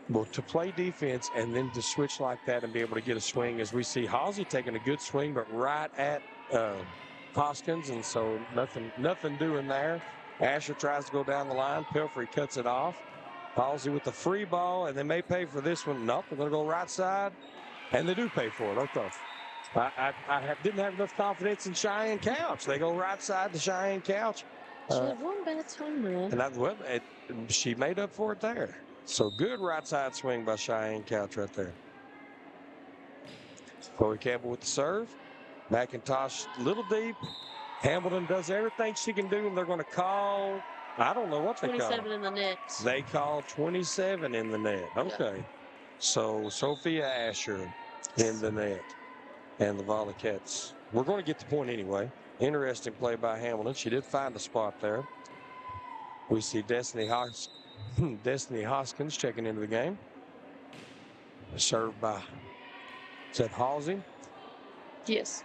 Well, to play defense and then to switch like that and be able to get a swing, as we see Halsey taking a good swing, but right at Hoskins, and so nothing doing there. Asher tries to go down the line. Pelfrey cuts it off. Halsey with the free ball, and they may pay for this one. Nope, they're going to go right side, and they do pay for it. Okay. I didn't have enough confidence in Cheyenne Couch. They go right side to Cheyenne Couch. She had one bad swing there. And she made up for it there. So good right side swing by Cheyenne Couch right there. Chloe Campbell with the serve. McIntosh a little deep. Hamilton does everything she can do, and they're going to call, I don't know what they call. 27 in the net. They call 27 in the net. Okay. Yeah. So Sophia Asher in the net. And the Volley Cats. We're going to get the point anyway. Interesting play by Hamilton. She did find a spot there. We see Destiny Hoskins checking into the game. Served by, is that Halsey? Yes.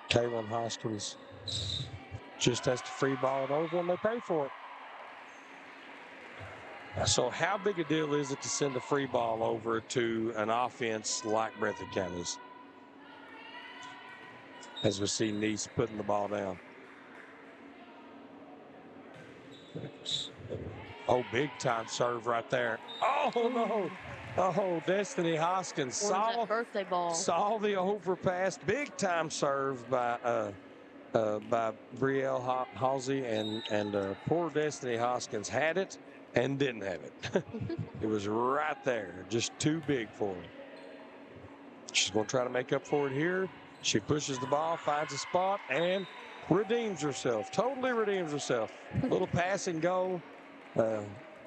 Kaylin Hoskins just has to free ball it over, and they pay for it. So how big a deal is it to send a free ball over to an offense like Breathitt County's? As we see Neese putting the ball down. Oh, big time serve right there. Oh, no. Oh, Destiny Hoskins saw the overpass. Big time serve by Brielle Halsey, and poor Destiny Hoskins had it and didn't have it. It was right there, just too big for her. She's going to try to make up for it here. She pushes the ball, finds a spot, and redeems herself. Totally redeems herself. A little pass and go. A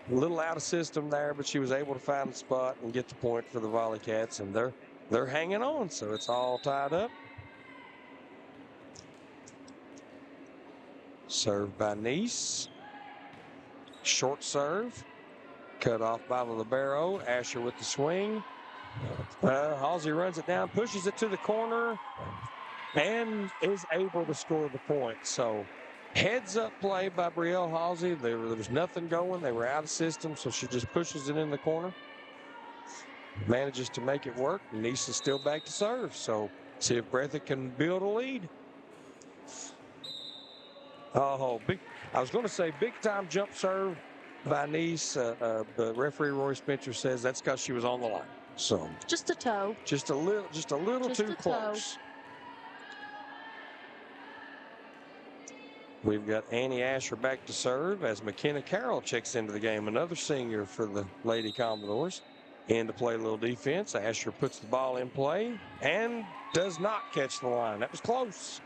little out of system there, but she was able to find the spot and get the point for the Volley Cats, and they're hanging on, so it's all tied up. Served by Nice. Short serve. Cut off by the libero. Asher with the swing. Halsey runs it down, pushes it to the corner, and is able to score the point. So heads up play by Brielle Halsey. There was nothing going. They were out of system, so she just pushes it in the corner. Manages to make it work. Nice is still back to serve. So see if Breathitt can build a lead. Oh, big! I was going to say big time jump serve by Nice. But referee Roy Spencer says that's because she was on the line. So just a toe. Just a little too close. We've got Annie Asher back to serve as McKenna Carroll checks into the game. Another senior for the Lady Commodores. In to play a little defense. Asher puts the ball in play and does not catch the line. That was close.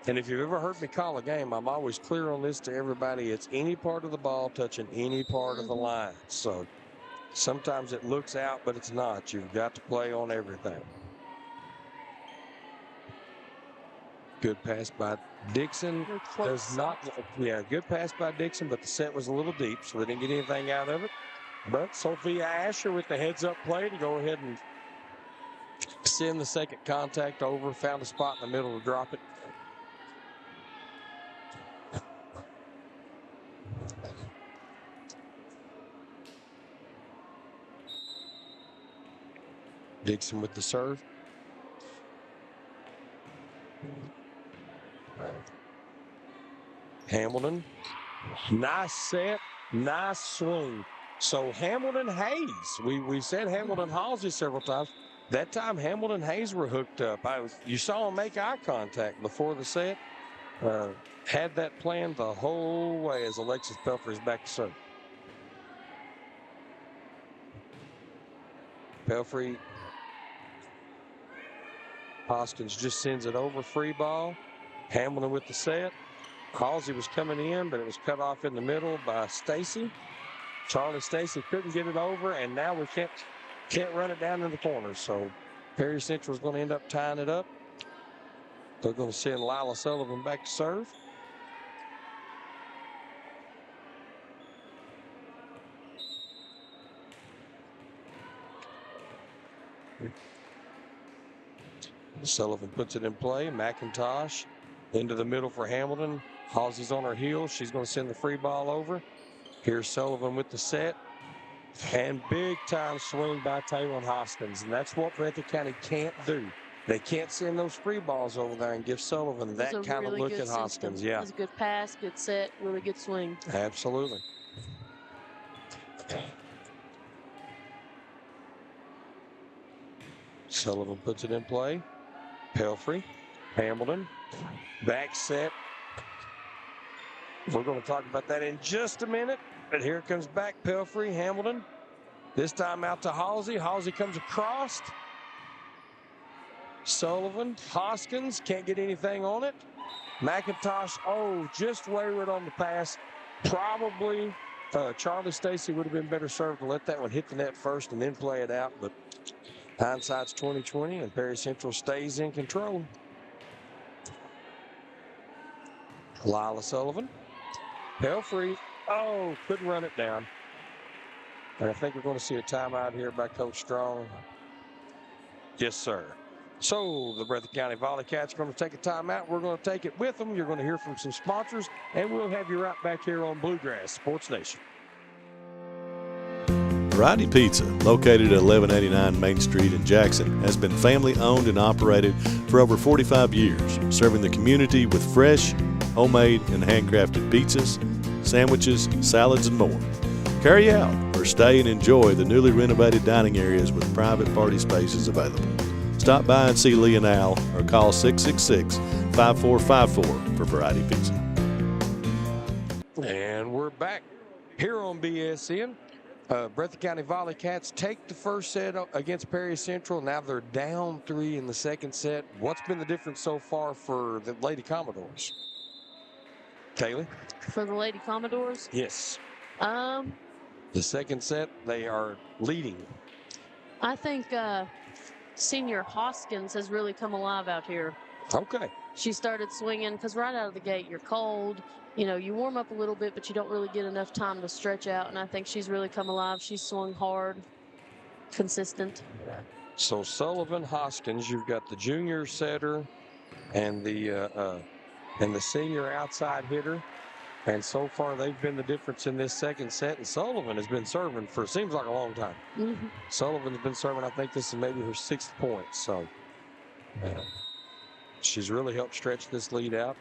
And if you've ever heard me call a game, I'm always clear on this to everybody. It's any part of the ball touching any part of the line. So sometimes it looks out, but it's not. You've got to play on everything. Good pass by Dixon. Does not. Yeah, good pass by Dixon, but the set was a little deep, so they didn't get anything out of it. But Sophia Asher with the heads-up play to go ahead and send the second contact over. Found a spot in the middle to drop it. Dixon with the serve. Hamilton. Nice set. Nice swing. So Hamilton Hayes. We said Hamilton Halsey several times. That time Hamilton Hayes were hooked up. You saw them make eye contact before the set. Had that planned the whole way as Alexis Pelfrey is back to serve. Pelfrey. Hoskins just sends it over, free ball. Hamilton with the set. Halsey was coming in, but it was cut off in the middle by Stacy. Charlie Stacy couldn't get it over, and now we can't run it down in the corner. So Perry Central is going to end up tying it up. They're going to send Lila Sullivan back to serve. Sullivan puts it in play. McIntosh into the middle for Hamilton. Halsey's on her heels. She's going to send the free ball over. Here's Sullivan with the set. And big time swing by Taylor Hoskins. And that's what Breathitt County can't do. They can't send those free balls over there and give Sullivan that kind of look at Hoskins. Yeah. It was a good pass, good set, really good swing. Absolutely. Sullivan puts it in play. Pelfrey, Hamilton, back set. We're going to talk about that in just a minute. But here comes back Pelfrey, Hamilton. This time out to Halsey. Halsey comes across. Sullivan, Hoskins, can't get anything on it. McIntosh, just wayward on the pass. Probably Charlie Stacy would have been better served to let that one hit the net first and then play it out. But hindsight's 20/20, and Perry Central stays in control. Lila Sullivan. Pelfrey, couldn't run it down. And I think we're going to see a timeout here by Coach Strong. Yes, sir. So the Breathitt County Volley Cats are going to take a timeout. We're going to take it with them. You're going to hear from some sponsors, and we'll have you right back here on Bluegrass Sports Nation. Variety Pizza, located at 1189 Main Street in Jackson, has been family owned and operated for over 45 years, serving the community with fresh, homemade, and handcrafted pizzas, sandwiches, salads, and more. Carry out or stay and enjoy the newly renovated dining areas with private party spaces available. Stop by and see Lee and Al or call 666-5454 for Variety Pizza. And we're back here on BSN. Breathitt County Volley Cats take the first set against Perry Central. Now they're down 3 in the second set. What's been the difference so far for the Lady Commodores? Kaylee? For the Lady Commodores? Yes. Um, The second set, they are leading. I think senior Hoskins has really come alive out here. Okay. She started swinging because right out of the gate, you're cold. You know, you warm up a little bit, but you don't really get enough time to stretch out. And I think she's really come alive. She's swung hard, consistent. So Sullivan, Hoskins, you've got the junior setter and the senior outside hitter. And so far, they've been the difference in this second set. And Sullivan has been serving for, seems like a long time. Mm-hmm. Sullivan's been serving, I think this is maybe her 6th point. So she's really helped stretch this lead out.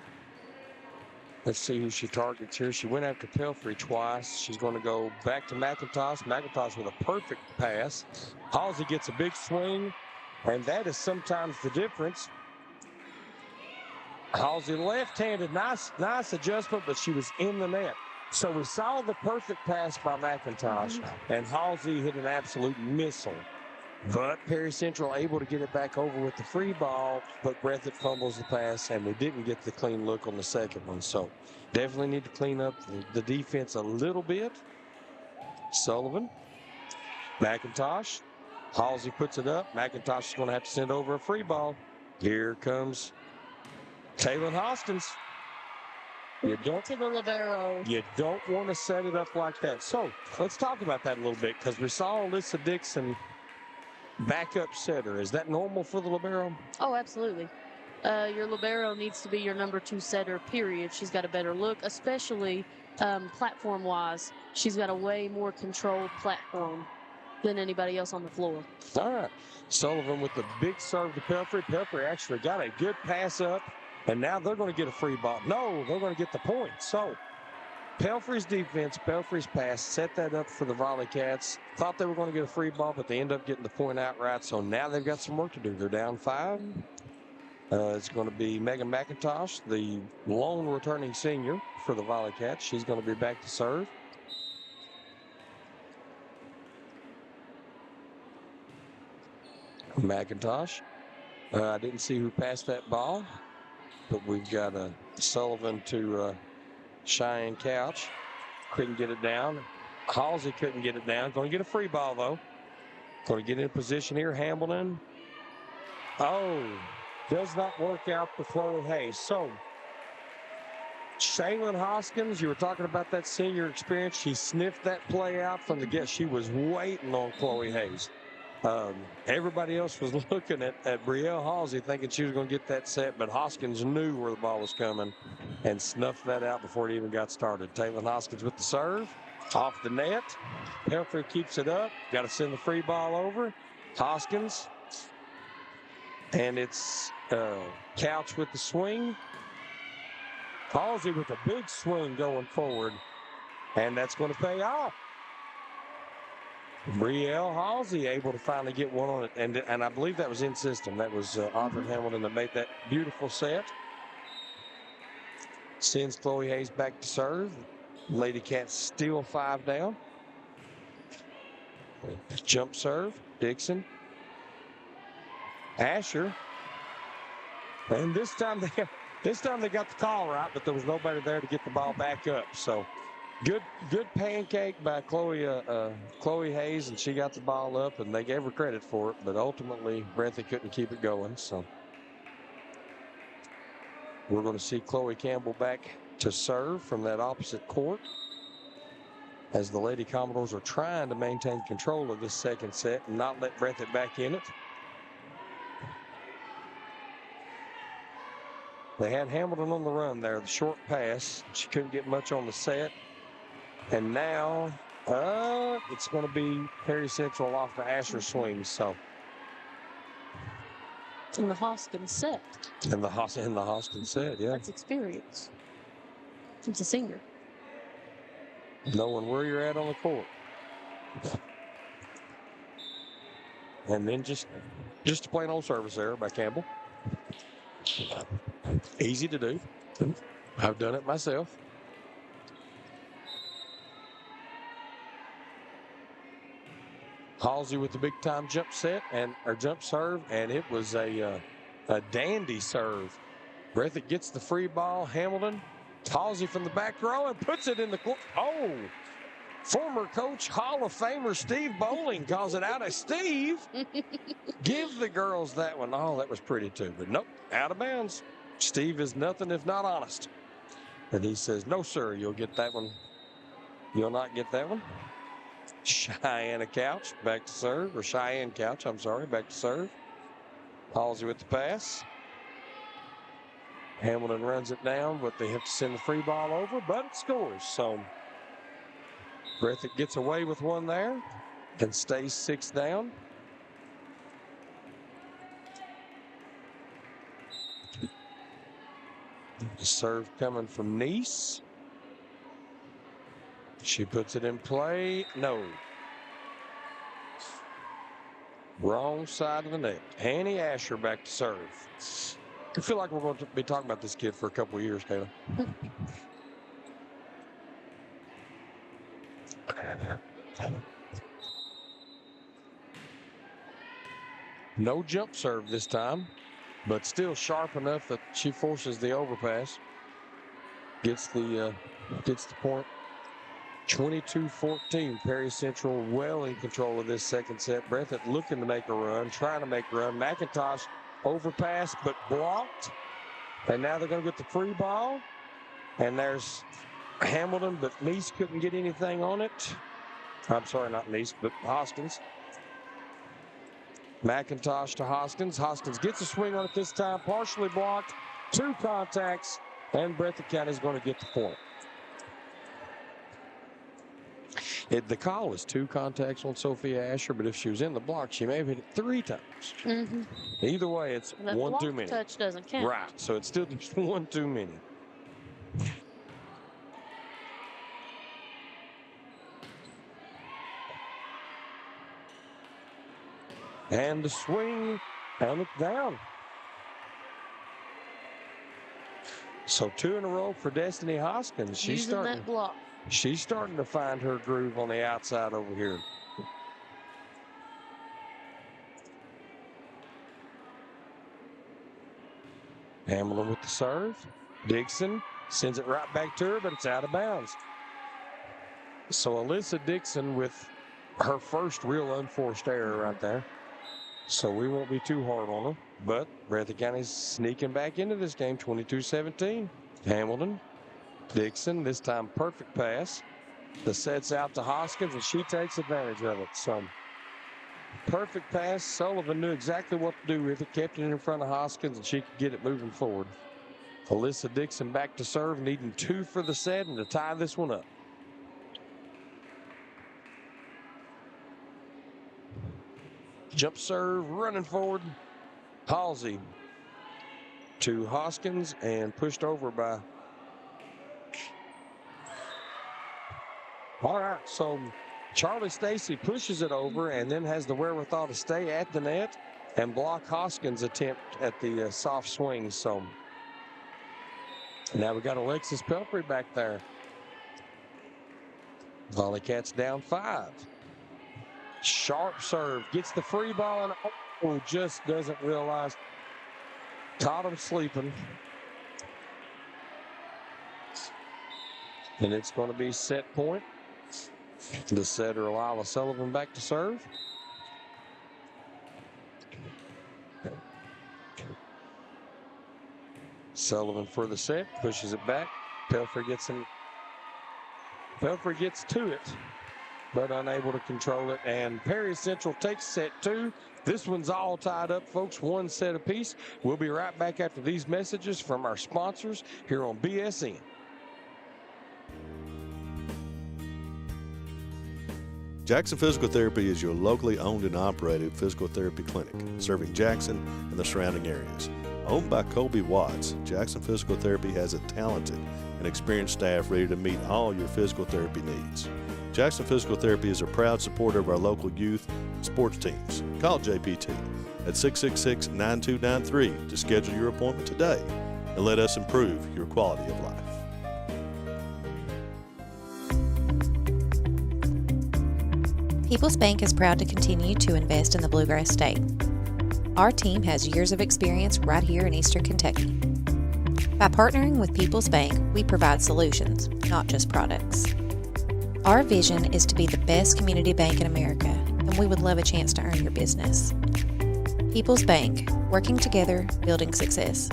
Let's see who she targets here. She went after Pelfrey twice. She's going to go back to McIntosh. McIntosh with a perfect pass. Halsey gets a big swing, and that is sometimes the difference. Halsey left-handed, nice adjustment, but she was in the net. So we saw the perfect pass by McIntosh, and Halsey hit an absolute missile. But Perry Central able to get it back over with the free ball, but Breathitt fumbles the pass, and we didn't get the clean look on the second one. So definitely need to clean up the defense a little bit. Sullivan, McIntosh, Halsey puts it up. McIntosh is going to have to send over a free ball. Here comes Taylor Hoskins. You don't want to set it up like that. So let's talk about that a little bit because we saw Alyssa Dixon backup setter. Is that normal for the libero? Oh, absolutely. Your libero needs to be your number 2 setter, period. She's got a better look, especially platform-wise. She's got a way more controlled platform than anybody else on the floor. All right. Sullivan with the big serve to Pelfrey. Pelfrey actually got a good pass up, and now they're going to get a free ball. No, they're going to get the point. So Pelfrey's defense, Pelfrey's pass, set that up for the Volley Cats. Thought they were going to get a free ball, but they end up getting the point outright. So now they've got some work to do. They're down 5. It's going to be Megan McIntosh, the lone returning senior for the Volley Cats. She's going to be back to serve. McIntosh. I didn't see who passed that ball, but we've got Sullivan to Cheyenne Couch. Couldn't get it down. Halsey couldn't get it down. Going to get a free ball, though. Going to get in position here. Hamilton. Oh, does not work out for Chloe Hayes. So, Shaylin Hoskins, you were talking about that senior experience. She sniffed that play out from the get. She was waiting on Chloe Hayes. Everybody else was looking at Brielle Halsey thinking she was going to get that set, but Hoskins knew where the ball was coming and snuffed that out before it even got started. Taylor Hoskins with the serve. Off the net. Pelfrey keeps it up. Got to send the free ball over. Hoskins. And it's Couch with the swing. Halsey with a big swing going forward. And that's going to pay off. Brielle Halsey able to finally get one on it. And I believe that was in system. That was Audrey Hamilton that made that beautiful set. Sends Chloe Hayes back to serve. Lady Cats still 5 down. Jump serve. Dixon. Asher. And this time they got the call right, but there was nobody there to get the ball back up. So good pancake by Chloe Hayes, and she got the ball up, and they gave her credit for it. But ultimately, Breathitt couldn't keep it going. So we're going to see Chloe Campbell back to serve from that opposite court as the Lady Commodores are trying to maintain control of this second set and not let Breathitt back in it. They had Hamilton on the run there, the short pass. She couldn't get much on the set. And now it's going to be Perry Central off the Asher swing. So in the Hoskins set. In the Hoskins set, yeah. That's experience. It's a senior. Knowing where you're at on the court. And then just a plain old service error by Campbell. Easy to do. I've done it myself. Halsey with the big-time jump jump serve, and it was a dandy serve. Breathitt gets the free ball. Hamilton, Halsey from the back row and puts it in the court. Oh, former coach, Hall of Famer Steve Bowling calls it out. Steve, give the girls that one. Oh, that was pretty too, but nope, out of bounds. Steve is nothing if not honest. And he says, no, sir, you'll get that one. You'll not get that one. Cheyenne Couch back to serve, or Cheyenne Couch, I'm sorry, back to serve. Halsey with the pass. Hamilton runs it down, but they have to send the free ball over, but it scores. So Breathitt gets away with one there and stays 6 down. The serve coming from Nice. She puts it in play. No. Wrong side of the net. Annie Asher back to serve. I feel like we're going to be talking about this kid for a couple of years, Kayla. No jump serve this time, but still sharp enough that she forces the overpass. Gets the point. 22-14. Perry Central well in control of this second set. Breathitt looking to make a run, trying to make a run. McIntosh overpass, but blocked. And now they're going to get the free ball. And there's Hamilton, but Nice couldn't get anything on it. I'm sorry, not Nice, but Hoskins. McIntosh to Hoskins. Hoskins gets a swing on it this time, partially blocked. 2 contacts, and Breathitt County is going to get the point. The call is 2 contacts on Sophia Asher, but if she was in the block, she may have hit it 3 times. Mm-hmm. Either way, it's the 1 too block many. Touch doesn't count. Right, so it's still just 1 too many. And the swing, and it's down. So 2 in a row for Destiny Hoskins. She's Using that block. She's starting to find her groove on the outside over here. Hamilton with the serve. Dixon sends it right back to her, but it's out of bounds. So Alyssa Dixon with her first real unforced error right there. So we won't be too hard on her. But Breathitt County's sneaking back into this game, 22-17. Hamilton. Dixon, this time perfect pass. The set's out to Hoskins, and she takes advantage of it. So, perfect pass. Sullivan knew exactly what to do with it, kept it in front of Hoskins, and she could get it moving forward. Alyssa Dixon back to serve, needing 2 for the set and to tie this one up. Jump serve, running forward. Halsey to Hoskins, and pushed over by... All right, so Charlie Stacy pushes it over and then has the wherewithal to stay at the net and block Hoskins' attempt at the soft swing. So now we got Alexis Pelfrey back there. Volley Cats down 5. Sharp serve, gets the free ball, and just doesn't realize. Caught him sleeping. And it's going to be set point. The setter, Lila Sullivan, back to serve. Sullivan for the set, pushes it back. Pelfrey gets to it, but unable to control it. And Perry Central takes set 2. This one's all tied up, folks. 1 set apiece. We'll be right back after these messages from our sponsors here on BSN. Jackson Physical Therapy is your locally owned and operated physical therapy clinic, serving Jackson and the surrounding areas. Owned by Colby Watts, Jackson Physical Therapy has a talented and experienced staff ready to meet all your physical therapy needs. Jackson Physical Therapy is a proud supporter of our local youth and sports teams. Call JPT at 666-9293 to schedule your appointment today and let us improve your quality of life. People's Bank is proud to continue to invest in the Bluegrass State. Our team has years of experience right here in Eastern Kentucky. By partnering with People's Bank, we provide solutions, not just products. Our vision is to be the best community bank in America, and we would love a chance to earn your business. People's Bank, working together, building success.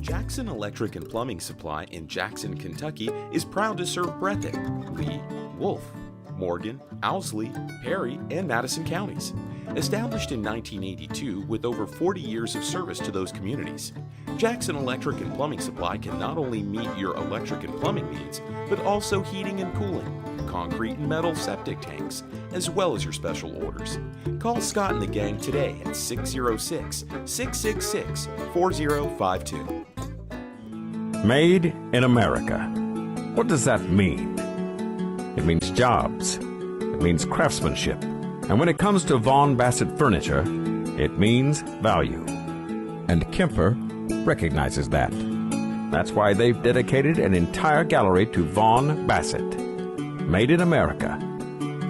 Jackson Electric and Plumbing Supply in Jackson, Kentucky is proud to serve Breathitt, Lee, Wolf, Morgan, Owsley, Perry, and Madison counties. Established in 1982 with over 40 years of service to those communities, Jackson Electric and Plumbing Supply can not only meet your electric and plumbing needs, but also heating and cooling, concrete and metal septic tanks, as well as your special orders. Call Scott and the gang today at 606-666-4052. Made in America. What does that mean? It means jobs. It means craftsmanship. And when it comes to Vaughan Bassett furniture, it means value. And Kemper recognizes that. That's why they've dedicated an entire gallery to Vaughan Bassett. Made in America.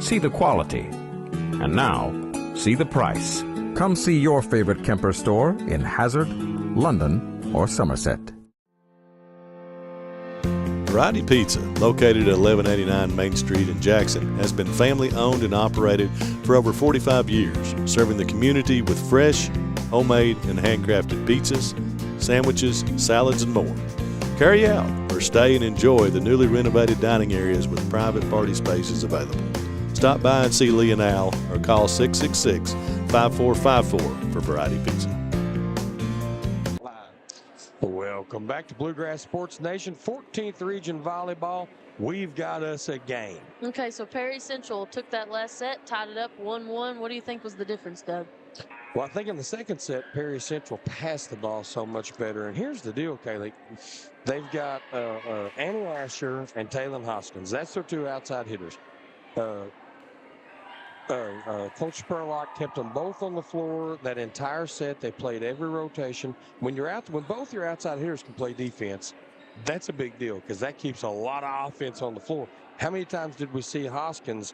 See the quality. And now, see the price. Come see your favorite Kemper store in Hazard, London, or Somerset. Variety Pizza, located at 1189 Main Street in Jackson, has been family owned and operated for over 45 years, serving the community with fresh, homemade, and handcrafted pizzas, sandwiches, salads, and more. Carry out or stay and enjoy the newly renovated dining areas with private party spaces available. Stop by and see Lee and Al or call 666-5454 for Variety Pizza. Welcome back to Bluegrass Sports Nation, 14th Region Volleyball. We've got us a game. Okay, so Perry Central took that last set, tied it up 1-1. What do you think was the difference, Doug? Well, I think in the second set, Perry Central passed the ball so much better. And here's the deal, Kaylee. They've got Annie Asher and Taylor Hoskins. That's their two outside hitters. Coach Spurlock kept them both on the floor that entire set. They played every rotation. When both your outside hitters can play defense, that's a big deal because that keeps a lot of offense on the floor. How many times did we see Hoskins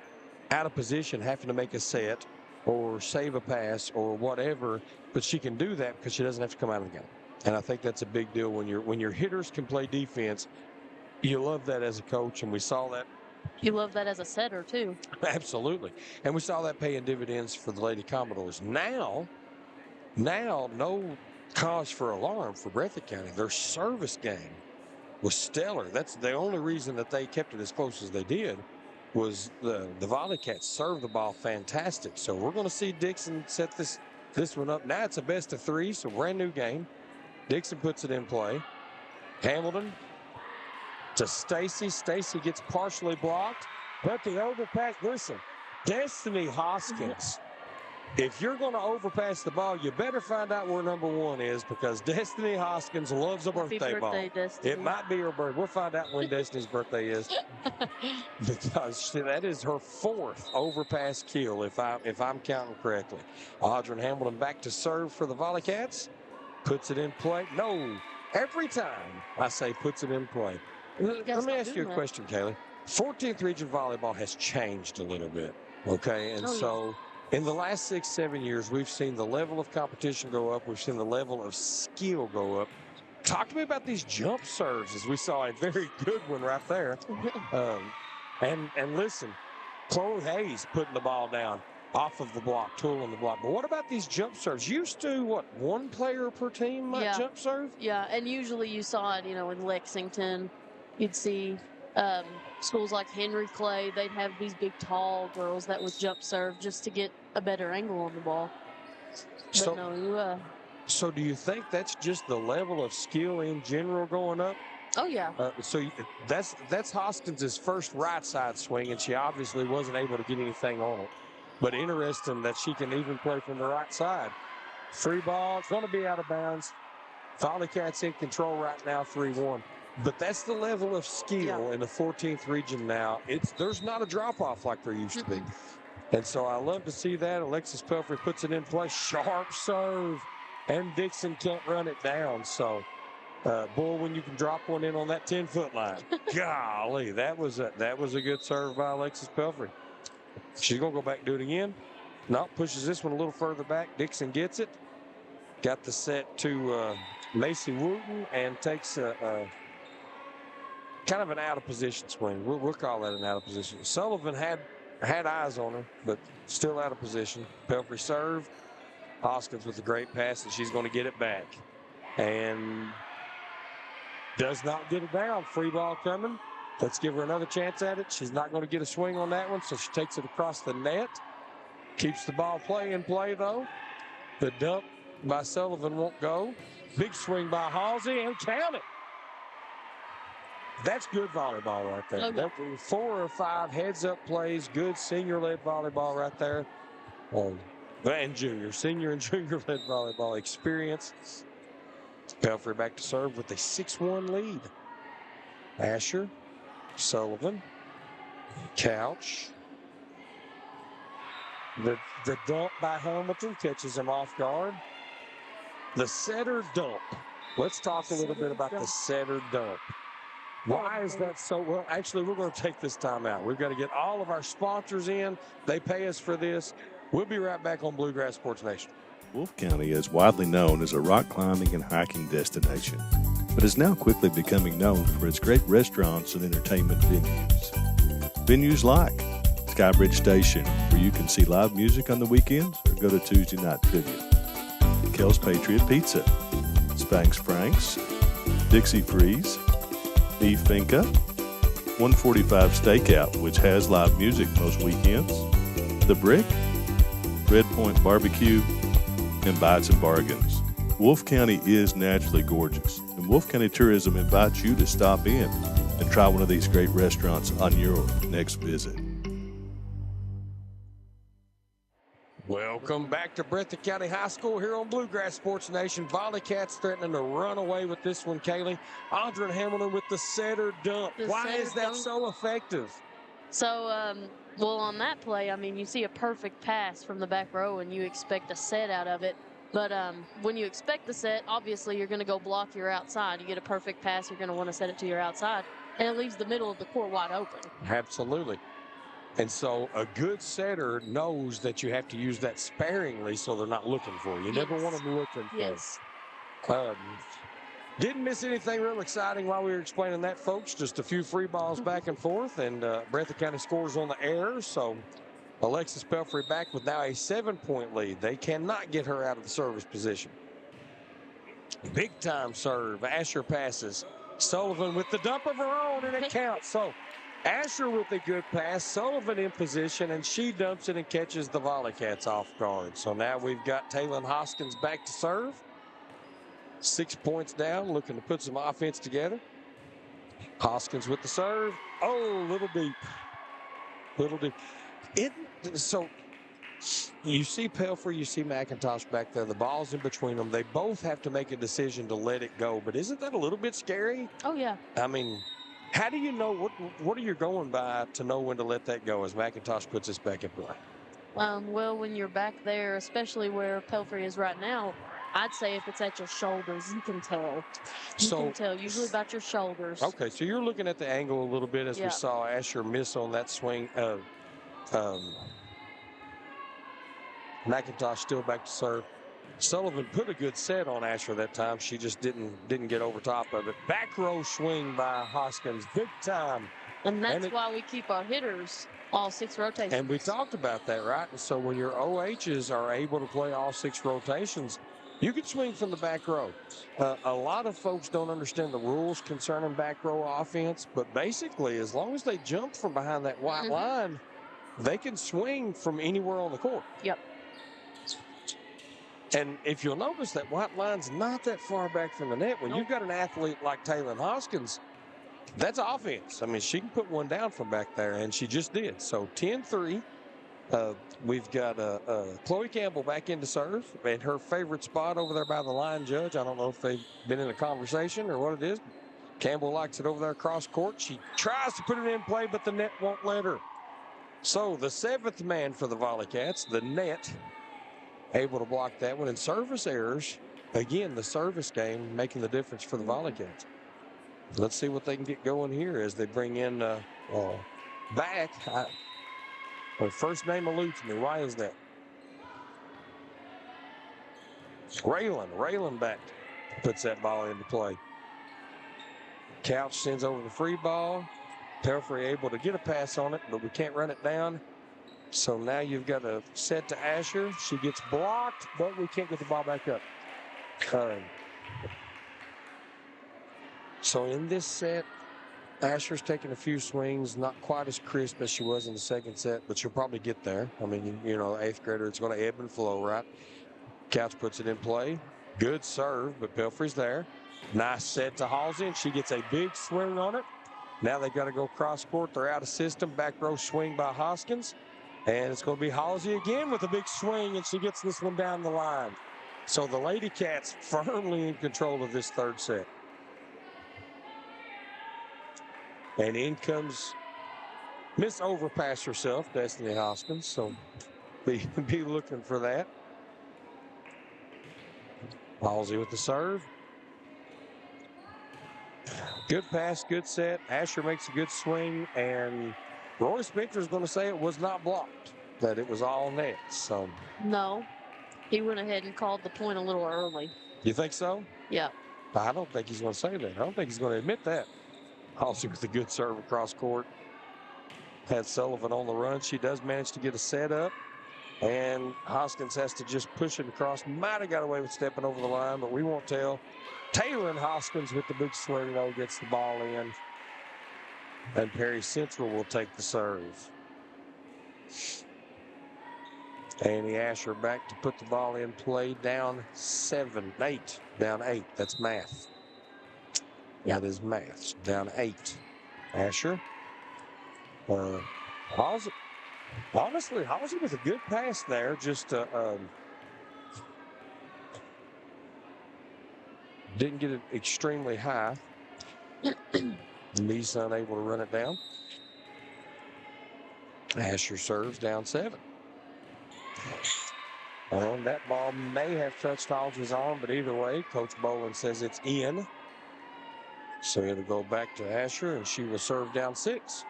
out of position having to make a set or save a pass or whatever, but she can do that because she doesn't have to come out of the game. And I think that's a big deal when your hitters can play defense. You love that as a coach, and we saw that. You love that as a setter, too. Absolutely. And we saw that paying dividends for the Lady Commodores. Now, no cause for alarm for Breathitt County. Their service game was stellar. That's the only reason that they kept it as close as they did was the Volley Cats served the ball fantastic. So we're going to see Dixon set this one up. Now it's a best of three, so brand new game. Dixon puts it in play. Hamilton to Stacy. Stacy gets partially blocked, but the overpass. Listen, Destiny Hoskins. If you're going to overpass the ball, you better find out where number one is because Destiny Hoskins loves a birthday ball. Destiny. It might be her birthday. We'll find out when Destiny's birthday is because that is her fourth overpass kill, if I'm counting correctly. Audrey Hamilton back to serve for the Volley Cats. Puts it in play. No, every time I say puts it in play. Let me ask you a question, Kaylee. 14th Region Volleyball has changed a little bit, okay? And in the last 6-7 years, we've seen the level of competition go up. We've seen the level of skill go up. Talk to me about these jump serves, as we saw a very good one right there. And listen, Chloe Hayes putting the ball down off of the block, tooling the block. But what about these jump serves? Used to, one player per team might jump serve? Yeah, and usually you saw it, in Lexington. You'd see schools like Henry Clay, they'd have these big, tall girls that would jump serve just to get a better angle on the ball. But so do you think that's just the level of skill in general going up? Oh, yeah. So that's Hoskins' first right side swing, and she obviously wasn't able to get anything on it. But interesting that she can even play from the right side. Free ball, it's going to be out of bounds. Volley Cats in control right now, 3-1. But that's the level of skill in the 14th region now. There's not a drop-off like there used to be. And so I love to see that. Alexis Pelfrey puts it in play. Sharp serve. And Dixon can't run it down. So Boy, when you can drop one in on that 10-foot line. Golly, that was a good serve by Alexis Pelfrey. She's going to go back and do it again. No, pushes this one a little further back. Dixon gets it. Got the set to Macy Wooten and takes a kind of an out-of-position swing. We'll call that an out-of-position. Sullivan had eyes on her, but still out of position. Pelfrey serve. Hoskins with a great pass, and she's going to get it back. And does not get it down. Free ball coming. Let's give her another chance at it. She's not going to get a swing on that one, so she takes it across the net. Keeps the ball in play, though. The dump by Sullivan won't go. Big swing by Halsey, and count it. That's good volleyball right there. Okay. That 4 or 5 heads-up plays, good senior-led volleyball right there. And junior, senior and junior-led volleyball experience. Pelfrey back to serve with a 6-1 lead. Asher, Sullivan, Couch. The dump by Hamilton catches him off guard. The setter dump. Let's talk a little bit about the setter dump. Why is that so? Well, actually, we're going to take this time out. We've got to get all of our sponsors in. They pay us for this. We'll be right back on Bluegrass Sports Nation. Wolfe County is widely known as a rock climbing and hiking destination, but is now quickly becoming known for its great restaurants and entertainment venues. Venues like Skybridge Station, where you can see live music on the weekends or go to Tuesday night trivia. Kel's Patriot Pizza, Spanx Frank's, Dixie Freeze, Beef Finca, 145 Stakeout, which has live music most weekends, The Brick, Red Point Barbecue, and Bites and Bargains. Wolfe County is naturally gorgeous, and Wolfe County Tourism invites you to stop in and try one of these great restaurants on your next visit. Welcome back to Breathitt County High School here on Bluegrass Sports Nation. Volley Cats threatening to run away with this one, Kaylee. Audra Hamilton with the setter dump. Why is that so effective? So, well, on that play, I mean, you see a perfect pass from the back row, and you expect a set out of it. But when you expect the set, obviously you're going to go block your outside. You get a perfect pass, you're going to want to set it to your outside, and it leaves the middle of the court wide open. Absolutely. And so a good setter knows that you have to use that sparingly so they're not looking for you. You never want them looking for you. Yes. Didn't miss anything real exciting while we were explaining that, folks. Just a few free balls back and forth, and Breathitt County scores on the air. So Alexis Pelfrey back with now a 7-point lead. They cannot get her out of the service position. Big time serve. Asher passes. Sullivan with the dump of her own, and it counts. So Asher with a good pass, Sullivan in position, and she dumps it and catches the Volley Cats off guard. So now we've got Taylon Hoskins back to serve. 6 points down, looking to put some offense together. Hoskins with the serve. Oh, little deep. Little deep. So you see Pelfrey, you see McIntosh back there. The ball's in between them. They both have to make a decision to let it go. But isn't that a little bit scary? Oh, yeah. I mean, how do you know, what are you going by to know when to let that go as McIntosh puts this back in play? Well, when you're back there, especially where Pelfrey is right now, I'd say if it's at your shoulders, you can tell. You can tell, usually about your shoulders. Okay, so you're looking at the angle a little bit as we saw Asher miss on that swing. McIntosh still back to serve. Sullivan put a good set on Asher that time. She just didn't get over top of it. Back row swing by Hoskins, big time. And that's why we keep our hitters all 6 rotations. And we talked about that, right? And so when your OHs are able to play all 6 rotations, you can swing from the back row. A lot of folks don't understand the rules concerning back row offense, but basically, as long as they jump from behind that white line, they can swing from anywhere on the court. Yep. And if you'll notice, that white line's not that far back from the net. When you've got an athlete like Taylon Hoskins, that's offense. I mean, she can put one down from back there, and she just did. So 10-3. We've got Chloe Campbell back into serve, and her favorite spot over there by the line judge. I don't know if they've been in a conversation or what it is. Campbell likes it over there across court. She tries to put it in play, but the net won't let her. So the 7th man for the Volley Cats, the net, able to block that one. And service errors, again, the service game making the difference for the Volley Cats. Let's see what they can get going here as they bring in back. Her first name eludes me. Why is that? Raylan back puts that ball into play. Couch sends over the free ball. Pelfrey able to get a pass on it, but we can't run it down. So now you've got a set to Asher. She gets blocked, but we can't get the ball back up. So in this set, Asher's taking a few swings, not quite as crisp as she was in the second set, but she'll probably get there. I mean, you know, 8th grader, it's going to ebb and flow, right? Couch puts it in play. Good serve, but Pelfrey's there. Nice set to Halsey, and she gets a big swing on it. Now they've got to go cross court. They're out of system. Back row swing by Hoskins. And it's going to be Halsey again with a big swing, and she gets this one down the line. So the Lady Cats firmly in control of this third set. And in comes Miss Overpass herself, Destiny Hoskins. So be looking for that. Halsey with the serve. Good pass, good set. Asher makes a good swing, and Roy Spector's going to say it was not blocked, that it was all net. So No, he went ahead and called the point a little early. You think so? Yeah. I don't think he's going to say that. I don't think he's going to admit that. Halsey with a good serve across court. Had Sullivan on the run. She does manage to get a set up. And Hoskins has to just push it across. Might have got away with stepping over the line, but we won't tell. Taylor Hoskins with the big swing, though, gets the ball in. And Perry Central will take the serve. Annie Asher back to put the ball in play, down 8. Down 8. That's math. That is math. Down 8. Asher. Halsey. Honestly, Halsey was a good pass there. Just didn't get it extremely high. Lisa unable to run it down. Asher serves, down 7. And that ball may have touched Halsey's arm, but either way, Coach Boland says it's in. So it'll go back to Asher, and she will serve down 6.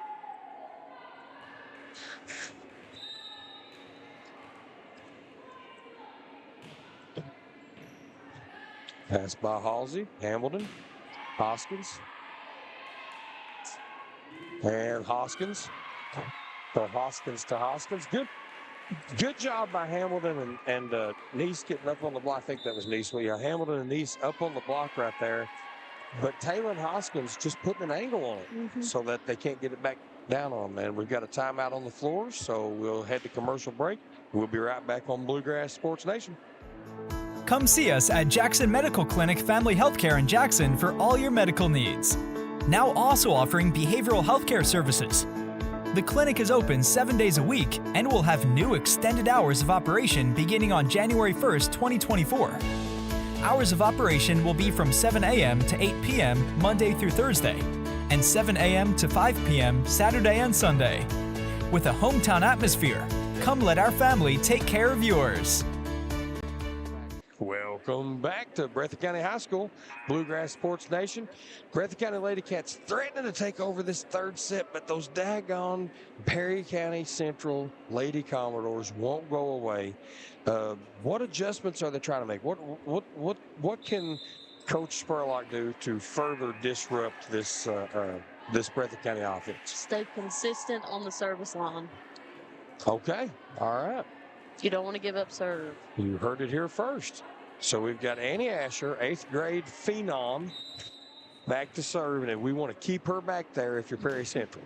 Pass by Halsey, Hamilton, Hoskins. And Hoskins. From Hoskins to Hoskins. Good job by Hamilton and Neese getting up on the block. I think that was Neese. Well, yeah, Hamilton and Neese up on the block right there. But Taylor and Hoskins just putting an angle on it so that they can't get it back down on them. And we've got a timeout on the floor, so we'll head to commercial break. We'll be right back on Bluegrass Sports Nation. Come see us at Jackson Medical Clinic Family Healthcare in Jackson for all your medical needs. Now also offering behavioral healthcare services. The clinic is open 7 days a week and will have new extended hours of operation beginning on January 1st, 2024. Hours of operation will be from 7 a.m. to 8 p.m. Monday through Thursday, and 7 a.m. to 5 p.m. Saturday and Sunday. With a hometown atmosphere, come let our family take care of yours. Welcome back to Breathitt County High School, Bluegrass Sports Nation. Breathitt County Lady Cats threatening to take over this third set, but those daggone Perry County Central Lady Commodores won't go away. What adjustments are they trying to make? What can Coach Spurlock do to further disrupt this this Breathitt County offense? Stay consistent on the service line. Okay, all right. You don't want to give up serve. You heard it here first. So we've got Annie Asher, 8th grade phenom, back to serve, and we want to keep her back there if you're Perry Central.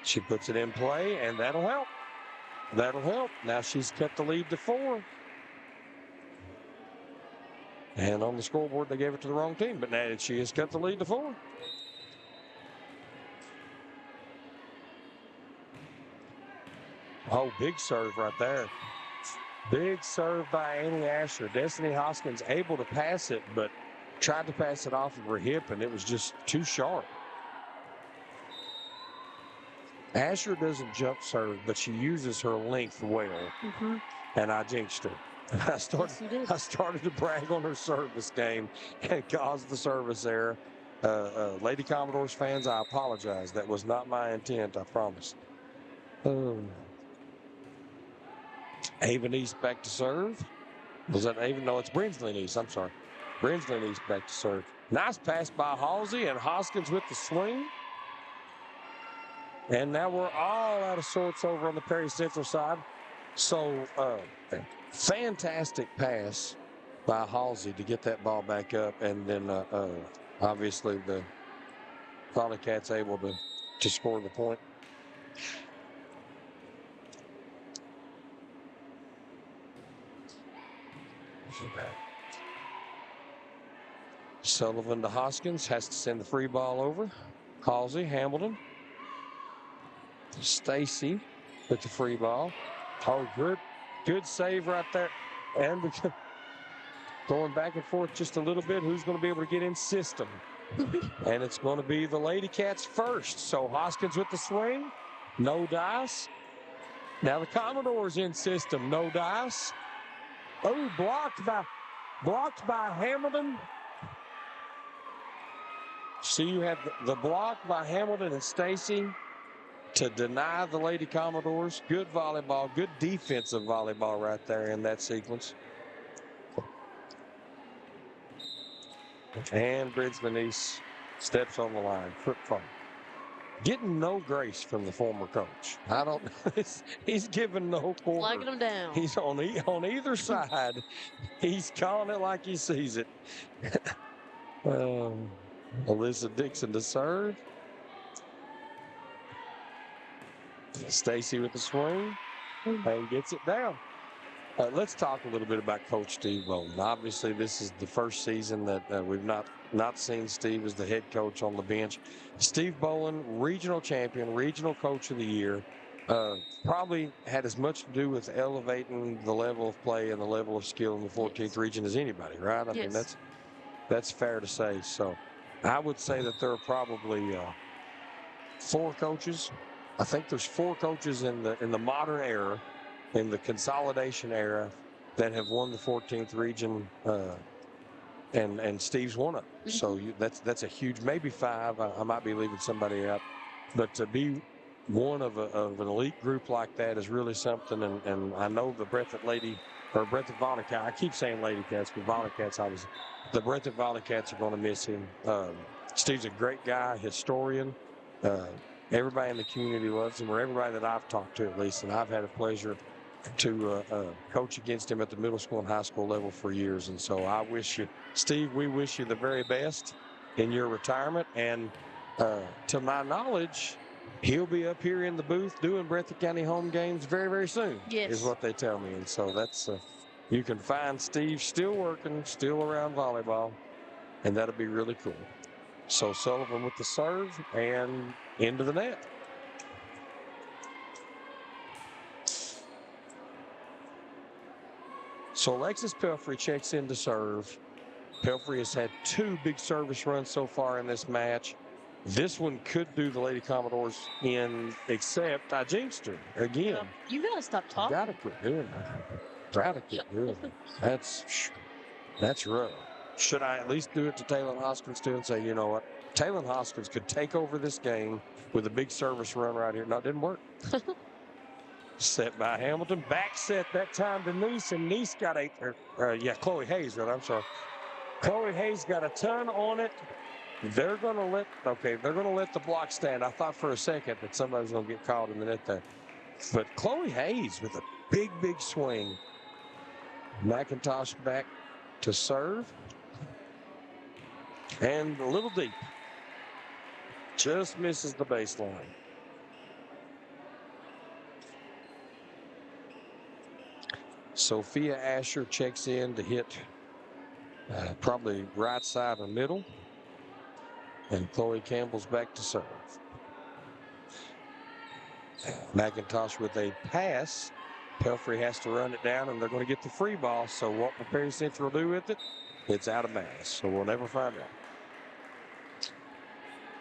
She puts it in play, and that'll help. That'll help. Now she's cut the lead to 4. And on the scoreboard, they gave it to the wrong team, but now she has cut the lead to 4. Oh, big serve right there. Big serve by Annie Asher. Destiny Hoskins able to pass it, but tried to pass it off of her hip, and it was just too sharp. Asher doesn't jump serve, but she uses her length well. And I jinxed her. I started to brag on her service game and caused the service error. Lady Commodores fans, I apologize. That was not my intent, I promise. Avon East back to serve. Was that Avon? No, it's Brinsley East. I'm sorry. Brinsley East back to serve. Nice pass by Halsey, and Hoskins with the swing. And now we're all out of sorts over on the Perry Central side. So, fantastic pass by Halsey to get that ball back up. And then, obviously, the Volley Cats able to score the point. Sullivan to Hoskins, has to send the free ball over. Halsey, Hamilton. Stacy with the free ball. Oh, good save right there. And going back and forth just a little bit, who's going to be able to get in system? And it's going to be the Lady Cats first. So Hoskins with the swing. No dice. Now the Commodores in system. No dice. Oh, blocked by Hamilton. So you have the block by Hamilton and Stacy to deny the Lady Commodores. Good volleyball, good defensive volleyball right there in that sequence. And Bridgman East steps on the line, foot fault. Getting no grace from the former coach. I don't know. He's giving no quarter. Flagging him down. He's on either side. He's calling it like he sees it. Alyssa Dixon to serve. Stacy with the swing and gets it down. Let's talk a little bit about Coach Steve Bowlen. Obviously, this is the first season that we've not seen Steve as the head coach on the bench. Steve Bowlen, regional champion, regional coach of the year, probably had as much to do with elevating the level of play and the level of skill in the 14th region as anybody, right? I mean, that's fair to say. So I would say that there are probably 4 coaches. I think there's 4 coaches in the modern era, in the consolidation era, that have won the 14th region, and Steve's one of them. Mm-hmm. So that's a huge, maybe 5. I might be leaving somebody out, but to be one of an elite group like that is really something. And I know the Breathitt Volley Cats. I keep saying Lady Cats, but Volley Cats, the Breathitt Volley Cats are going to miss him. Steve's a great guy, historian. Everybody in the community loves him, or everybody that I've talked to at least, and I've had a pleasure to coach against him at the middle school and high school level for years. And so I wish you, Steve, we wish you the very best in your retirement. And to my knowledge, he'll be up here in the booth doing Breathitt County home games very, very soon, is what they tell me. And so that's, you can find Steve still working, still around volleyball, and that'll be really cool. So Sullivan with the serve and into the net. So Alexis Pelfrey checks in to serve. Pelfrey has had 2 big service runs so far in this match. This one could do the Lady Commodores in, except I jinxed her again. You gotta stop talking. Gotta quit doing that. Gotta quit doing that. That's rough. Should I at least do it to Taylor Hoskins too and say, you know what? Taylor Hoskins could take over this game with a big service run right here. No, it didn't work. Set by Hamilton. Back set that time to Nice, and Nice got Chloe Hayes, right? I'm sorry. Chloe Hayes got a ton on it. They're going to let the block stand. I thought for a second that somebody was going to get caught in the net there. But Chloe Hayes with a big, big swing. McIntosh back to serve. And a little deep. Just misses the baseline. Sophia Asher checks in to hit probably right side or middle. And Chloe Campbell's back to serve. McIntosh with a pass. Pelfrey has to run it down, and they're going to get the free ball. So what will Perry Central do with it? It's out of bounds, so we'll never find out.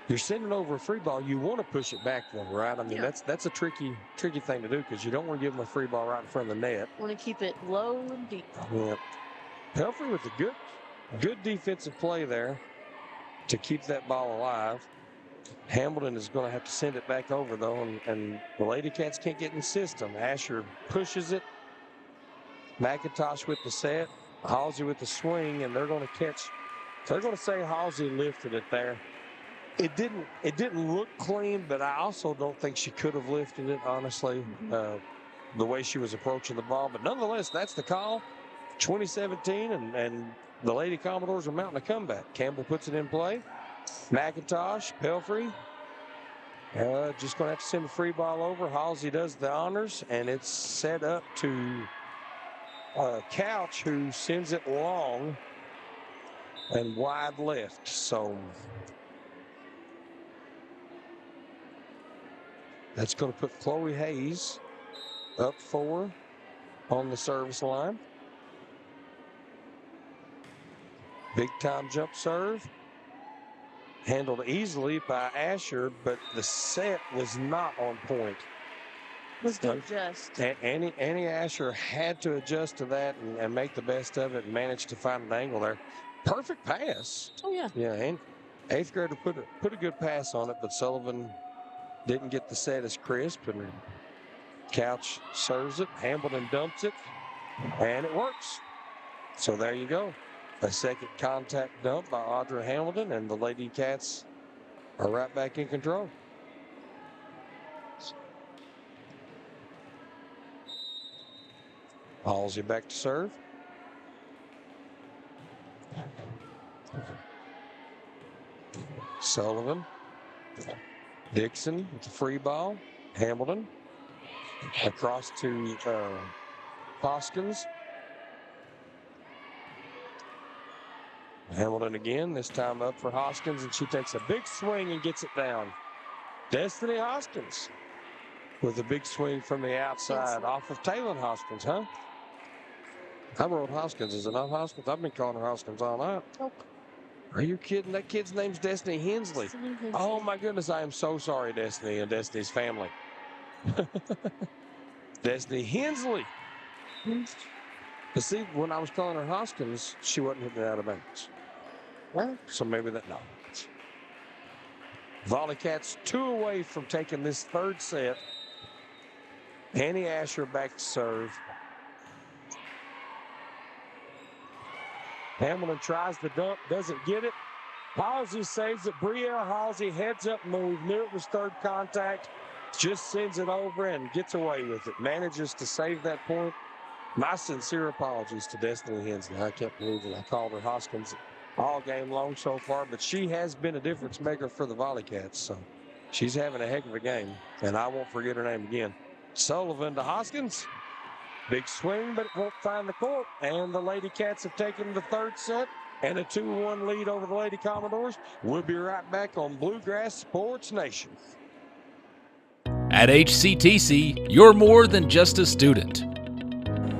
you're sending over a free ball, you want to push it back one, right? I mean, that's a tricky thing to do because you don't want to give them a free ball right in front of the net. Want to keep it low and deep. Yeah. Pelfrey with a good defensive play there to keep that ball alive. Hamilton is going to have to send it back over, though, and the Lady Cats can't get in the system. Asher pushes it. McIntosh with the set. Halsey with the swing, and they're going to catch. They're going to say Halsey lifted it there. It didn't look clean, but I also don't think she could have lifted it, honestly, the way she was approaching the ball. But nonetheless, that's the call. 2017, and the Lady Commodores are mounting a comeback. Campbell puts it in play. McIntosh, Pelfrey, just going to have to send the free ball over. Halsey does the honors, and it's set up to Couch, who sends it long and wide left. So that's going to put Chloe Hayes up 4 on the service line. Big time jump serve. Handled easily by Asher, but the set was not on point. Let's adjust. Annie Asher had to adjust to that and make the best of it and managed to find an angle there. Perfect pass. Oh, yeah. Yeah, and 8th grader put a good pass on it, but Sullivan didn't get the set as crisp, and Couch serves it. Hamilton dumps it, and it works. So there you go. A second contact dump by Audra Hamilton, and the Lady Cats are right back in control. Halsey back to serve. Sullivan. Dixon with the free ball. Hamilton. Across to Hoskins. Hamilton again, this time up for Hoskins, and she takes a big swing and gets it down. Destiny Hoskins with a big swing from the outside off of Taylor Hoskins, huh? I wrote Hoskins. Is it not Hoskins? I've been calling her Hoskins all night. Nope. Are you kidding? That kid's name's Destiny Hensley. Oh, my goodness. I am so sorry, Destiny and Destiny's family. Destiny Hensley. But see, when I was calling her Hoskins, she wasn't hitting it out of bounds. Well, so maybe that, no. Volley Cats 2 away from taking this third set. Annie Asher back to serve. Hamilton tries the dump, doesn't get it. Halsey saves it. Brielle Halsey heads up move. Knew it was third contact. Just sends it over and gets away with it. Manages to save that point. My sincere apologies to Destiny Hensley. I can't believe it. I called her Hoskins all game long so far, but she has been a difference maker for the Volley Cats, so she's having a heck of a game, and I won't forget her name again. Sullivan to Hoskins. Big swing, but it won't find the court, and the Lady Cats have taken the third set and a 2-1 lead over the Lady Commodores. We'll be right back on Bluegrass Sports Nation. At HCTC, you're more than just a student.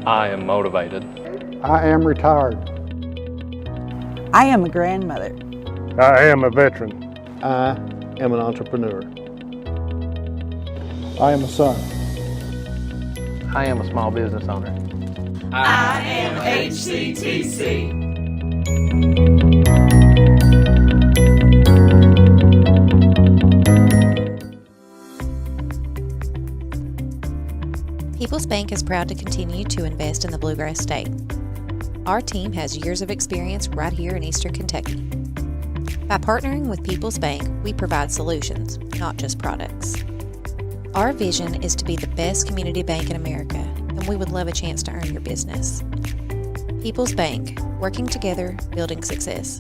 I am motivated. I am retired. I am a grandmother. I am a veteran. I am an entrepreneur. I am a son. I am a small business owner. I am HCTC. People's Bank is proud to continue to invest in the Bluegrass State. Our team has years of experience right here in Eastern Kentucky. By partnering with People's Bank, we provide solutions, not just products. Our vision is to be the best community bank in America, and we would love a chance to earn your business. People's Bank, working together, building success.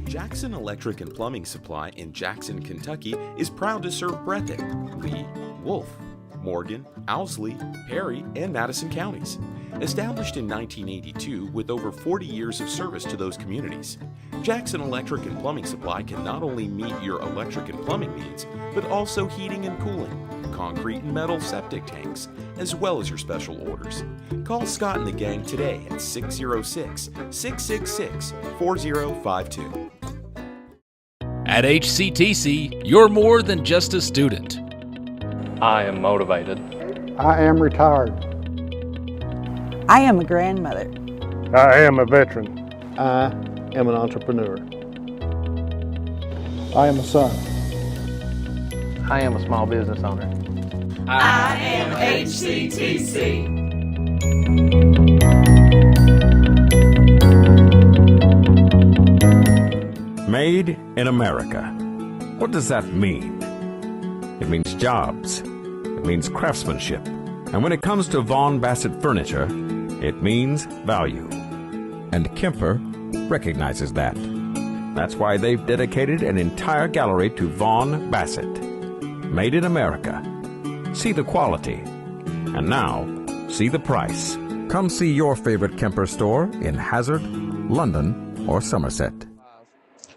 Jackson Electric and Plumbing Supply in Jackson, Kentucky is proud to serve Breathitt, Lee, Wolf, Morgan, Owsley, Perry, and Madison counties. Established in 1982 with over 40 years of service to those communities, Jackson Electric and Plumbing Supply can not only meet your electric and plumbing needs, but also heating and cooling. concrete and metal septic tanks, as well as your special orders. Call Scott and the gang today at 606-666-4052. At HCTC, you're more than just a student. I am motivated. I am retired. I am a grandmother. I am a veteran. I am an entrepreneur. I am a son. I am a small business owner. I am HCTC. Made in America. What does that mean? It means jobs. It means craftsmanship. And when it comes to Vaughan Bassett furniture, it means value. And Kemper recognizes that. That's why they've dedicated an entire gallery to Vaughan Bassett. Made in America. See the quality. And now, see the price. Come see your favorite Kemper store in Hazard, London, or Somerset.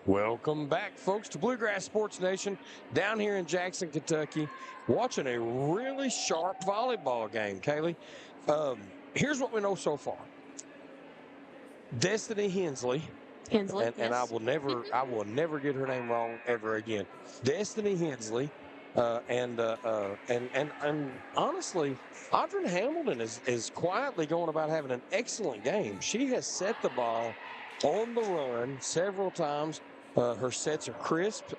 Welcome back, folks, to Bluegrass Sports Nation down here in Jackson, Kentucky, watching a really sharp volleyball game, Kaylee. Here's what we know so far. Destiny Hensley, and yes. I will never get her name wrong ever again. Destiny Hensley, and honestly, Audrey Hamilton is quietly going about having an excellent game. She has set the ball on the run several times. Her sets are crisp.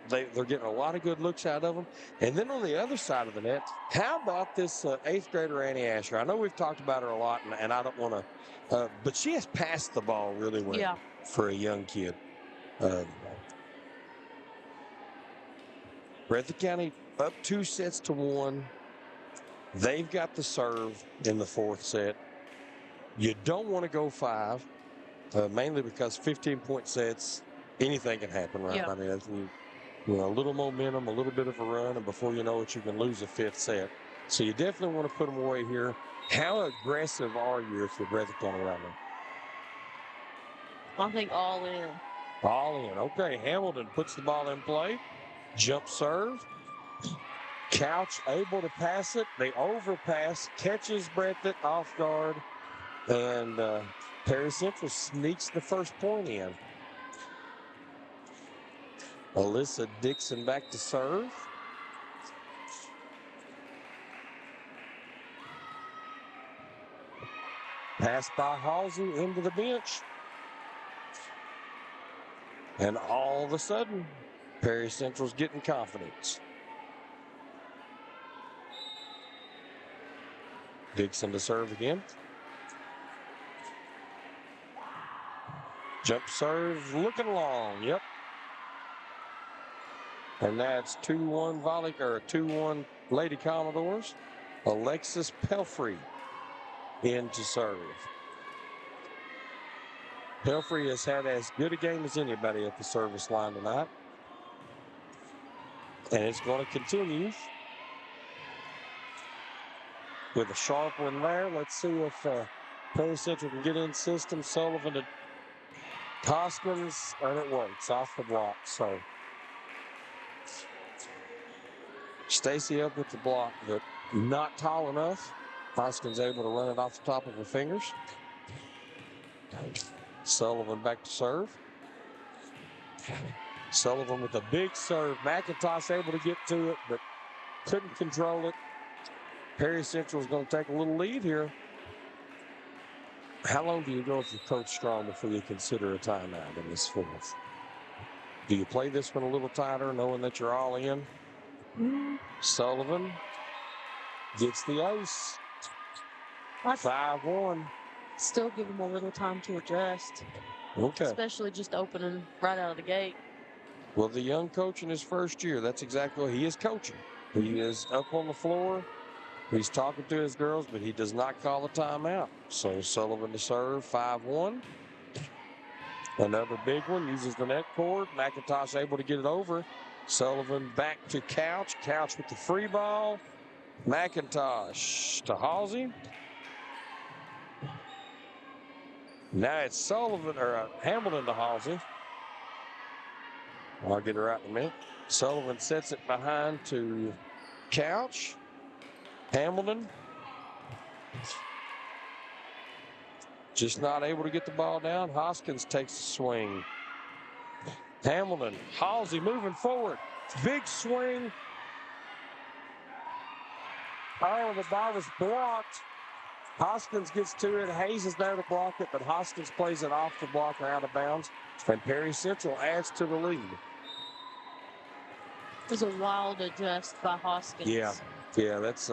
They're getting a lot of good looks out of them. And then on the other side of the net, how about this 8th grader Annie Asher? I know we've talked about her a lot, and I don't want to, but she has passed the ball really well for a young kid. Breathitt County up 2-1. They've got the serve in the 4th set. You don't want to go 5, mainly because 15-point sets, anything can happen, right? Yeah. I mean, that's, a little momentum, a little bit of a run, and before you know it, you can lose a 5th set. So you definitely want to put them away here. How aggressive are you if you're Breathitt County right now? I think all in. All in. Okay, Hamilton puts the ball in play. Jump serve. Couch able to pass it. They overpass. Catches Breathitt off guard. And Perry Central sneaks the first point in. Alyssa Dixon back to serve. Pass by Halsey into the bench. And all of a sudden, Perry Central's getting confidence. Dixon to serve again. Jump serve, looking long, yep. And that's 2-1 Volley, or 2-1 Lady Commodores. Alexis Pelfrey in to serve. Pelfrey has had as good a game as anybody at the service line tonight. And it's going to continue with a sharp one there. Let's see if Perry Central can get in system. Sullivan to Hoskins, and it works off the block. So Stacy up with the block, but not tall enough. Hoskins able to run it off the top of her fingers. Sullivan back to serve. Sullivan with a big serve. McIntosh able to get to it, but couldn't control it. Perry Central is going to take a little lead here. How long do you go with your coach strong before you consider a timeout in this 4th? Do you play this one a little tighter, knowing that you're all in? Sullivan gets the ace. 5-1. Still give him a little time to adjust. Okay. Especially just opening right out of the gate. Well, the young coach in his first year, that's exactly what he is coaching. He is up on the floor. He's talking to his girls, but he does not call a timeout. So Sullivan to serve, 5-1. Another big one, uses the net cord. McIntosh able to get it over. Sullivan back to Couch. Couch with the free ball. McIntosh to Halsey. Now it's Sullivan, or Hamilton to Halsey. I'll get her out in a minute. Sullivan sets it behind to Couch. Hamilton. Just not able to get the ball down. Hoskins takes a swing. Hamilton. Halsey moving forward. Big swing. Oh, the ball was blocked. Hoskins gets to it. Hayes is there to block it, but Hoskins plays it off the blocker out of bounds. And Perry Central adds to the lead. It was a wild adjust by Hoskins. Yeah, that's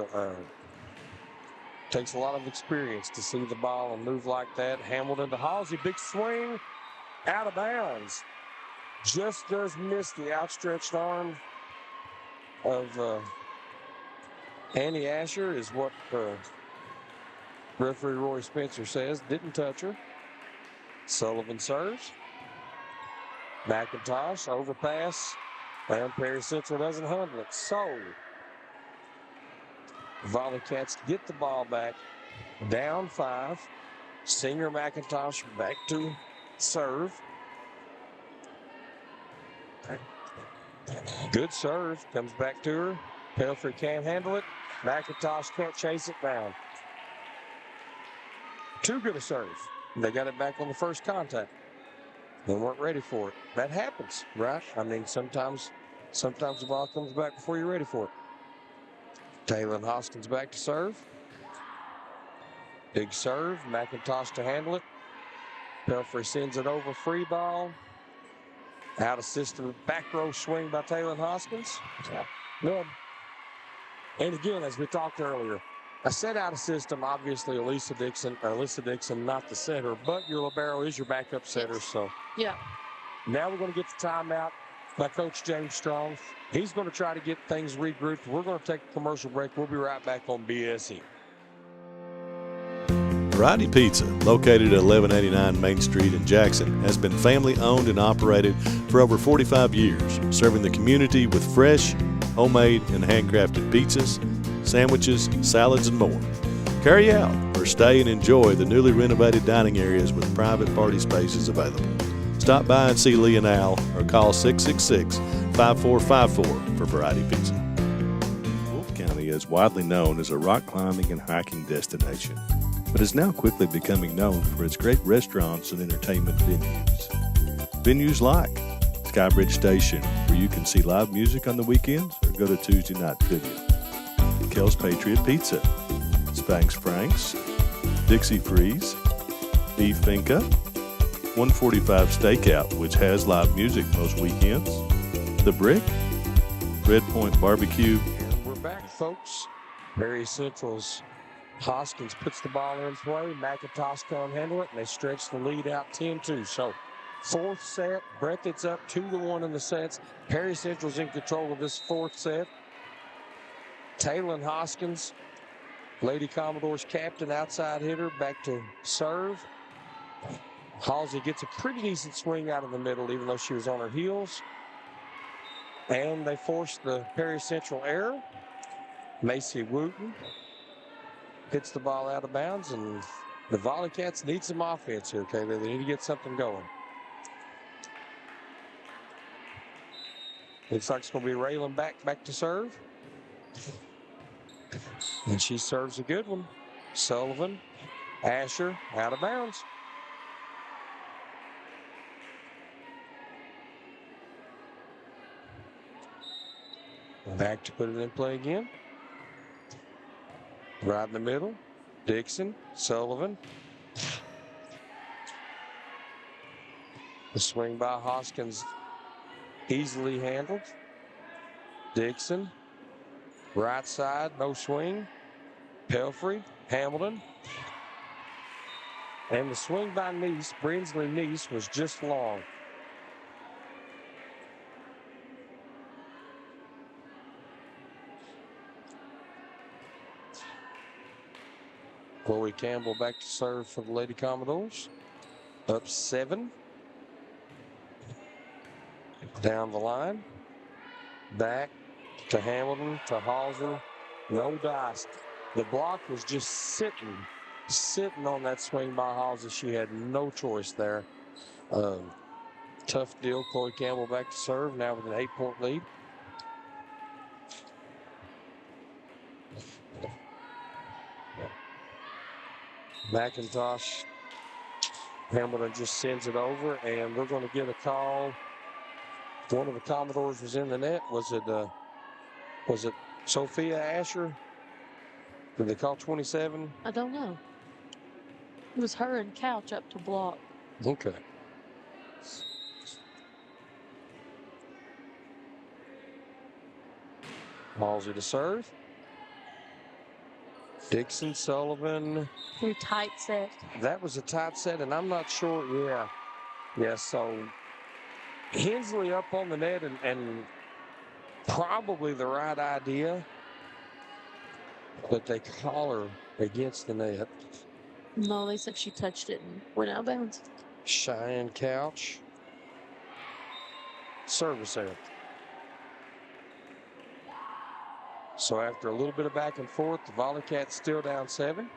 takes a lot of experience to see the ball and move like that. Hamilton to Halsey, big swing, out of bounds. Just does miss the outstretched arm of Annie Asher, is what referee Roy Spencer says. Didn't touch her. Sullivan serves. McIntosh, overpass. And Perry Central doesn't handle it. So, Volley Cats get the ball back. Down 5. Senior McIntosh back to serve. Good serve. Comes back to her. Pelfrey can't handle it. McIntosh can't chase it down. Too good a serve. They got it back on the first contact. They weren't ready for it. That happens, right? I mean, sometimes the ball comes back before you're ready for it. Taylor and Hoskins back to serve. Big serve. McIntosh to handle it. Pelfrey sends it over. Free ball. Out of system. Back row swing by Taylor and Hoskins. Good. And again, as we talked earlier, I said out of system, obviously Alyssa Dixon, not the center, but your libero is your backup setter. So yeah. Now we're going to get the timeout by Coach James Strong. He's going to try to get things regrouped. We're going to take a commercial break. We'll be right back on BSE. Variety Pizza, located at 1189 Main Street in Jackson, has been family owned and operated for over 45 years, serving the community with fresh, homemade, and handcrafted pizzas, sandwiches, salads, and more. Carry out or stay and enjoy the newly renovated dining areas with private party spaces available. Stop by and see Lee and Al or call 666-5454 for Variety Pizza. Wolfe County is widely known as a rock climbing and hiking destination, but is now quickly becoming known for its great restaurants and entertainment venues. Venues like Skybridge Station, where you can see live music on the weekends or go to Tuesday night trivia. Kel's Patriot Pizza, Spanx Frank's, Dixie Freeze, Beef Finca, 145 Stakeout, which has live music most weekends, The Brick, Red Point Barbecue. And we're back, folks. Perry Central's Hoskins puts the ball in play. McIntosh can't handle it, and they stretch the lead out 10-2. So, fourth set, Breathitt's up 2-1 in the sets. Perry Central's in control of this fourth set. Taylor Hoskins, Lady Commodores captain, outside hitter, back to serve. Halsey gets a pretty decent swing out of the middle, even though she was on her heels. And they force the Perry Central error. Macy Wooten hits the ball out of bounds, and the Volley Cats need some offense here, okay? They need to get something going. Looks like it's going to be Raylan back to serve. And she serves a good one. Sullivan, Asher, out of bounds. Back to put it in play again. Right in the middle. Dixon, Sullivan. The swing by Hoskins easily handled. Dixon. Right side, no swing. Pelfrey, Hamilton. And the swing by Neese, Brinsley Neese, was just long. Chloe Campbell back to serve for the Lady Commodores. Up 7. Down the line. Back to Hamilton, to Halsey. No dice. The block was just sitting on that swing by Halsey. She had no choice there. Tough deal. Chloe Campbell back to serve, now with an 8-point lead. McIntosh. Hamilton just sends it over, and we're going to get a call. One of the Commodores was in the net. Was it Sophia Asher? Did they call 27? I don't know. It was her and Couch up to block. Okay. Halsey to serve. Dixon, Sullivan. Pretty tight set. That was a tight set, and I'm not sure. Yeah, so Hensley up on the net, and probably the right idea, but they call her against the net. No, they said she touched it and went out of bounds. Cheyenne Couch. Service error. So after a little bit of back and forth, the Volley Cats still down 7.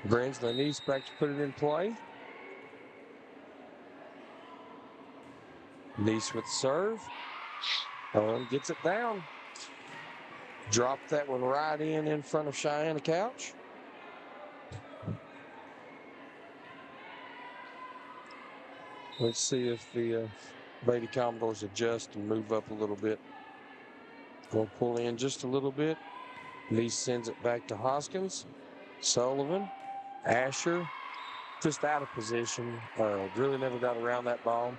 Brinsley Neese back to put it in play. Neese with serve. Gets it down. Dropped that one right in front of Cheyenne Couch. Let's see if the Lady Commodores adjust and move up a little bit. Going to pull in just a little bit. Neese sends it back to Hoskins. Sullivan. Asher. Just out of position. Really never got around that ball.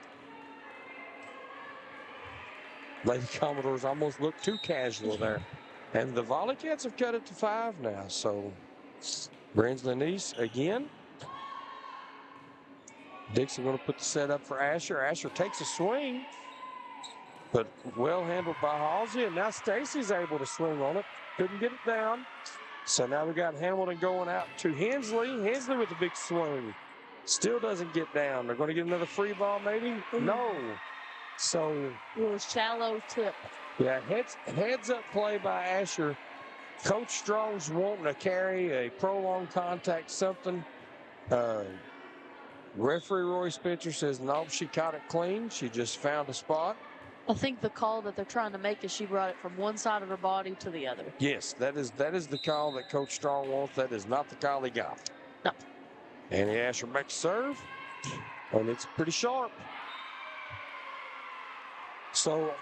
Lady Commodores almost looked too casual there. And the Volley Cats have cut it to 5 now. So Brinsley Neese again. Dixon going to put the set up for Asher. Asher takes a swing, but well handled by Halsey. And now Stacy's able to swing on it. Couldn't get it down. So now we got Hamilton going out to Hensley. Hensley with a big swing. Still doesn't get down. They're going to get another free ball maybe? No. So it was shallow tip. Yeah, heads up play by Asher. Coach Strong's wanting to carry a prolonged contact something. Referee Roy Spencer says, no, she caught it clean. She just found a spot. I think the call that they're trying to make is she brought it from one side of her body to the other. Yes, that is the call that Coach Strong wants. That is not the call he got. No. And Asher makes serve, and it's pretty sharp. So,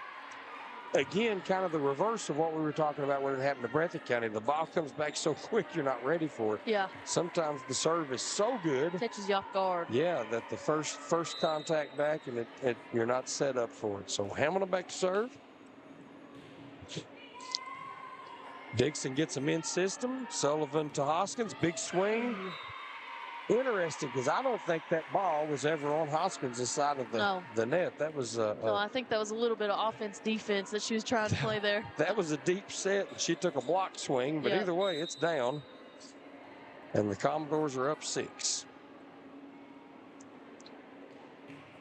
again, kind of the reverse of what we were talking about when it happened to Breathitt County. The ball comes back so quick, you're not ready for it. Yeah. Sometimes the serve is so good. Catches you off guard. Yeah, that the first contact back, and you're not set up for it. So Hamilton back to serve. Dixon gets him in system. Sullivan to Hoskins. Big swing. Interesting, because I don't think that ball was ever on Hoskins' side of the net. That was no, I think that was a little bit of offense-defense that she was trying to play there. That was a deep set, and she took a block swing, but either way, it's down. And the Commodores are up 6.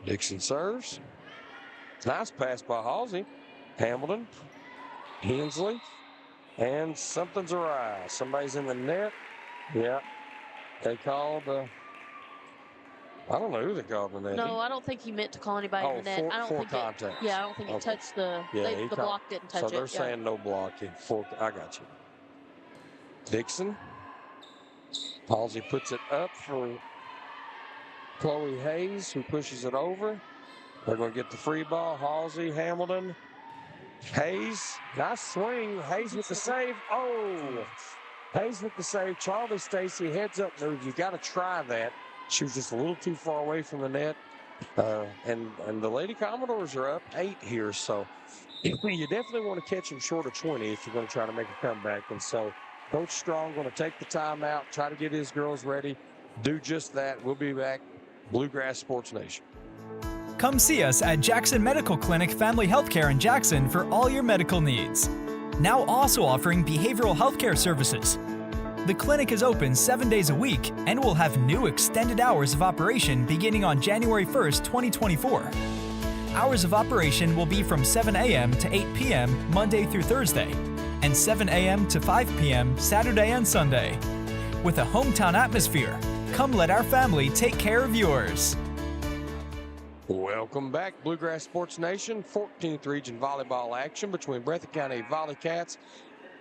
Dixon serves. Nice pass by Halsey. Hamilton. Hensley. And something's awry. Somebody's in the net. Yeah. They called, I don't know who they called in the net. No, I don't think he meant to call anybody in the net. I don't think contact. I don't think it touched the block didn't touch it. So they're saying no blocking. I got you. Dixon. Halsey puts it up for Chloe Hayes, who pushes it over. They're going to get the free ball. Halsey, Hamilton, Hayes. Nice swing. Hayes with the save. Oh! Hayes with the save. Charlie Stacy heads up move. You got to try that. She was just a little too far away from the net. And the Lady Commodores are up 8 here. So you definitely want to catch them short of 20 if you're going to try to make a comeback. And so Coach Strong going to take the timeout, try to get his girls ready. Do just that. We'll be back. Bluegrass Sports Nation. Come see us at Jackson Medical Clinic Family Healthcare in Jackson for all your medical needs. Now also offering behavioral healthcare services. The clinic is open 7 days a week and will have new extended hours of operation beginning on January 1st, 2024. Hours of operation will be from 7 a.m. to 8 p.m. Monday through Thursday, and 7 a.m. to 5 p.m. Saturday and Sunday. With a hometown atmosphere, come let our family take care of yours. Welcome back, Bluegrass Sports Nation. 14th Region Volleyball action between Breathitt County Volley Cats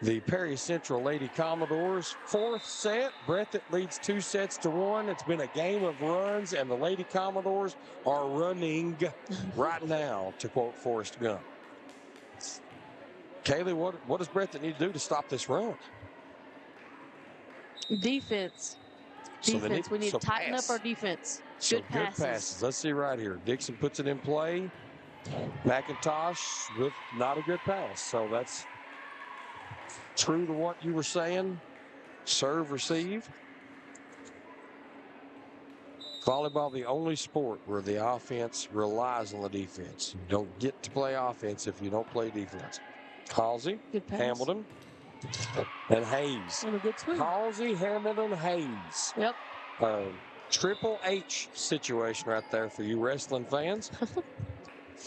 the Perry Central Lady Commodores. Fourth set, Breathitt leads 2-1. It's been a game of runs, and the Lady Commodores are running right now, to quote Forrest Gump. Kaylee, what does Breathitt need to do to stop this run? Defense. So Defense. We need to tighten pass. up our defense. So Good passes. Let's see right here. Dixon puts it in play. McIntosh with not a good pass. So that's true to what you were saying. Serve, receive. Volleyball, the only sport where the offense relies on the defense. You don't get to play offense if you don't play defense. Halsey, Hamilton, and Hayes. And a good swing. Halsey, Hamilton, Hayes. Yep. Triple H situation right there for you wrestling fans.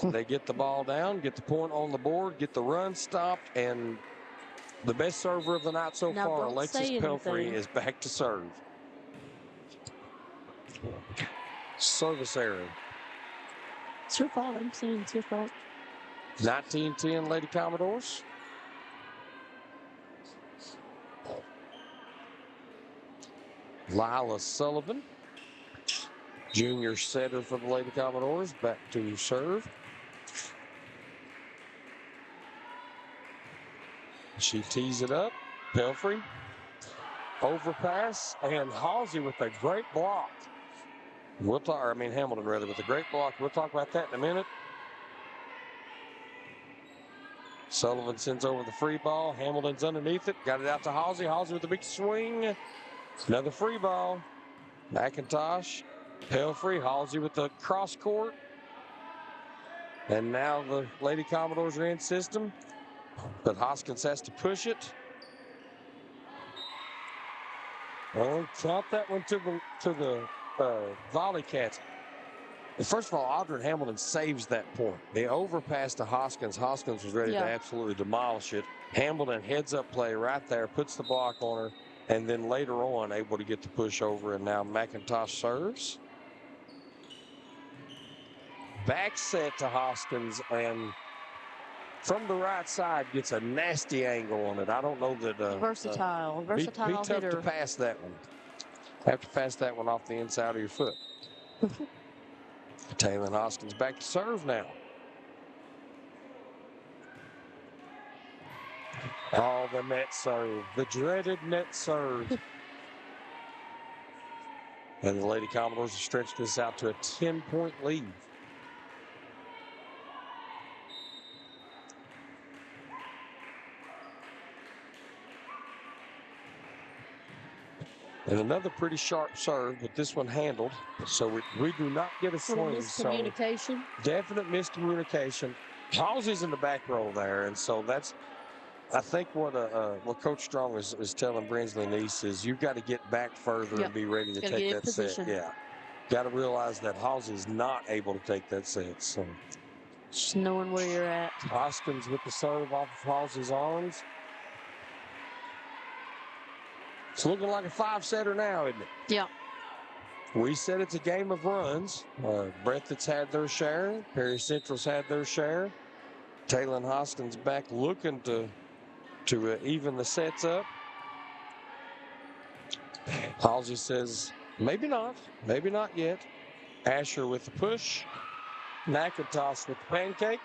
They get the ball down, get the point on the board, get the run stopped, and the best server of the night so far, Alexis Pelfrey, is back to serve. Service error. It's your fault. I'm saying it's your fault. 19-10 Lady Commodores. Lila Sullivan, junior setter for the Lady Commodores, back to serve. She tees it up. Pelfrey, overpass, and Halsey with a great block. Hamilton rather, with a great block. We'll talk about that in a minute. Sullivan sends over the free ball. Hamilton's underneath it. Got it out to Halsey. Halsey with a big swing. Another free ball. McIntosh, Pelfrey, Halsey with the cross court. And now the Lady Commodores are in system. But Hoskins has to push it. Oh, count that one to the Volley Cats. First of all, Audrey Hamilton saves that point. The overpass to Hoskins. Hoskins was ready to absolutely demolish it. Hamilton heads up play right there, puts the block on her, and then later on able to get the push over, and now McIntosh serves. Back set to Hoskins, and from the right side gets a nasty angle on it. I don't know that... versatile be tough hitter. to pass that one. Have to pass that one off the inside of your foot. Taylor Hoskins back to serve now. Oh, the net serve. The dreaded net serve. And the Lady Commodores have stretched this out to a 10-point lead. And another pretty sharp serve, but this one handled. So we do not get a swing. Miscommunication. So definite miscommunication. Halsey's in the back row there, and so that's, I think what Coach Strong is telling Brinsley Neese is you've got to get back further and be ready to take that set. Yeah, got to realize that Halsey's not able to take that set. So just knowing where you're at. Hoskins with the serve off of Halsey's arms. It's looking like a 5-setter now, isn't it? Yeah. We said it's a game of runs. Breathitt's had their share. Perry Central's had their share. Taylor Hoskins back looking to even the sets up. Halsey says, maybe not yet. Asher with the push. McIntosh with the pancake.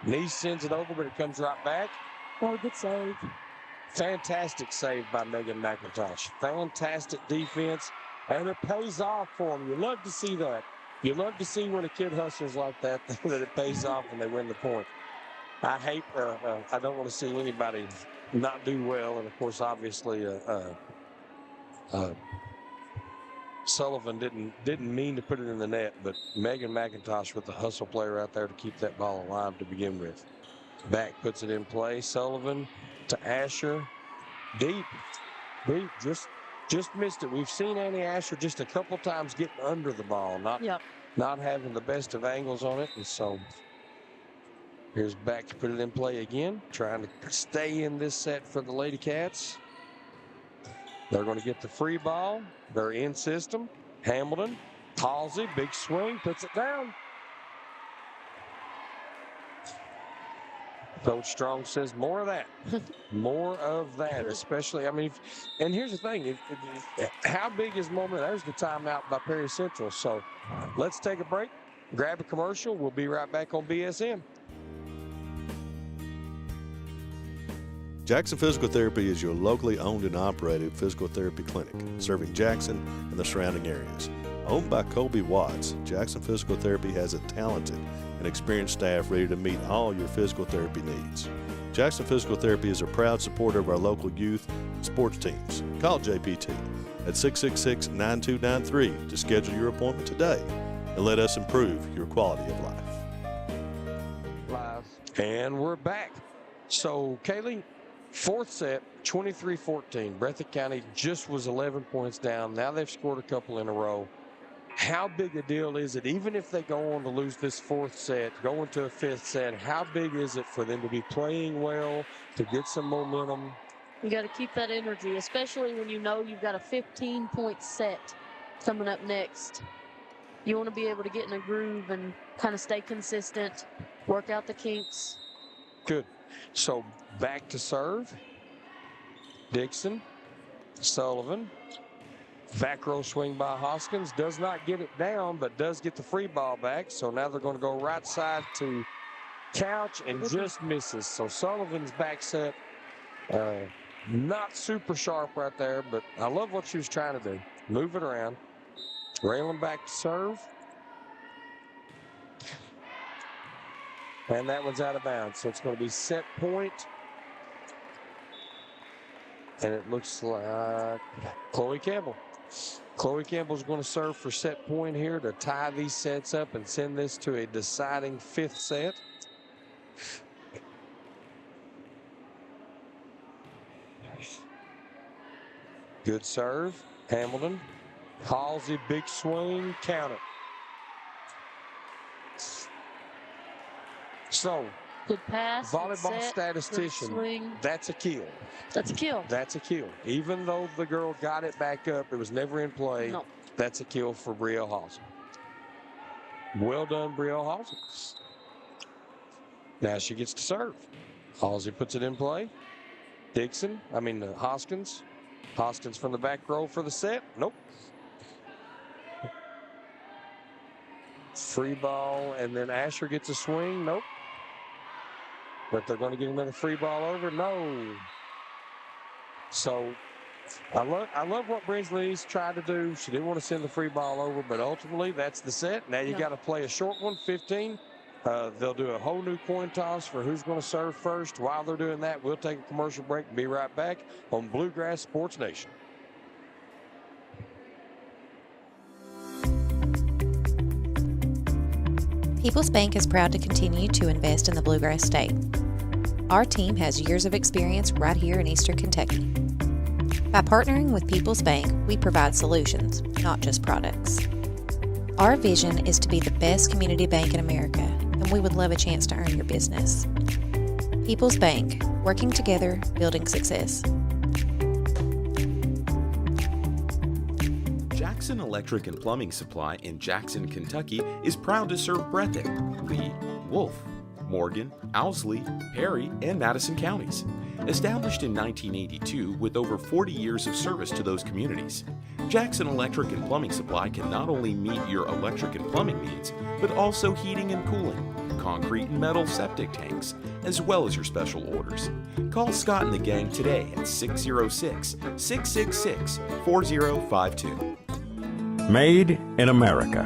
Neese sends it over, but it comes right back. Oh, good save. Fantastic save by Megan McIntosh. Fantastic defense, and it pays off for them. You love to see that. You love to see when a kid hustles like that, that it pays off and they win the point. I don't want to see anybody not do well, and of course, obviously, Sullivan didn't mean to put it in the net, but Megan McIntosh with the hustle play right there to keep that ball alive to begin with. Back puts it in play. Sullivan to Asher. Deep. Just missed it. We've seen Annie Asher just a couple times getting under the ball, not having the best of angles on it. And so here's back to put it in play again, trying to stay in this set for the Lady Cats. They're going to get the free ball. They're in system. Hamilton, Halsey, big swing, puts it down. Coach Strong says more of that. More of that, especially, I mean, and here's the thing. How big is momentum? There's the timeout by Perry Central. So let's take a break, grab a commercial. We'll be right back on BSN. Jackson Physical Therapy is your locally owned and operated physical therapy clinic, serving Jackson and the surrounding areas. Owned by Colby Watts, Jackson Physical Therapy has a talented and experienced staff ready to meet all your physical therapy needs. Jackson Physical Therapy is a proud supporter of our local youth and sports teams. Call JPT at 666-9293 to schedule your appointment today and let us improve your quality of life. And we're back. So, Kaylee, fourth set, 23-14. Breathitt County just was 11 points down. Now they've scored a couple in a row. How big a deal is it, even if they go on to lose this fourth set, go into a fifth set, how big is it for them to be playing well, to get some momentum? You got to keep that energy, especially when you know you've got a 15-point set coming up next. You want to be able to get in a groove and kind of stay consistent, work out the kinks. Good. So back to serve. Dixon, Sullivan. Back row swing by Hoskins. Does not get it down, but does get the free ball back. So now they're going to go right side to Couch and just misses. So Sullivan's back set, not super sharp right there, but I love what she was trying to do. Move it around. Railing back to serve. And that one's out of bounds. So it's going to be set point. And it looks like Chloe Campbell. Chloe Campbell's going to serve for set point here to tie these sets up and send this to a deciding fifth set. Good serve. Hamilton. Halsey, big swing, count it. So, good pass, volleyball set, statistician, that's a kill. That's a kill. That's a kill. Even though the girl got it back up, it was never in play. No. That's a kill for Brielle Halsey. Well done, Brielle Halsey. Now she gets to serve. Halsey puts it in play. Hoskins. Hoskins from the back row for the set. Nope. Free ball, and then Asher gets a swing. Nope. But they're going to get another free ball over. No. So I love what Brinsley's tried to do. She didn't want to send the free ball over, but ultimately that's the set. Now you got to play a short one, 15. They'll do a whole new coin toss for who's going to serve first. While they're doing that, we'll take a commercial break and be right back on Bluegrass Sports Nation. People's Bank is proud to continue to invest in the Bluegrass State. Our team has years of experience right here in Eastern Kentucky. By partnering with People's Bank, we provide solutions, not just products. Our vision is to be the best community bank in America, and we would love a chance to earn your business. People's Bank, working together, building success. Jackson Electric and Plumbing Supply in Jackson, Kentucky is proud to serve Breathitt, Lee, Wolf, Morgan, Owsley, Perry, and Madison counties. Established in 1982 with over 40 years of service to those communities, Jackson Electric and Plumbing Supply can not only meet your electric and plumbing needs, but also heating and cooling, concrete and metal septic tanks, as well as your special orders. Call Scott and the gang today at 606-666-4052. Made in America.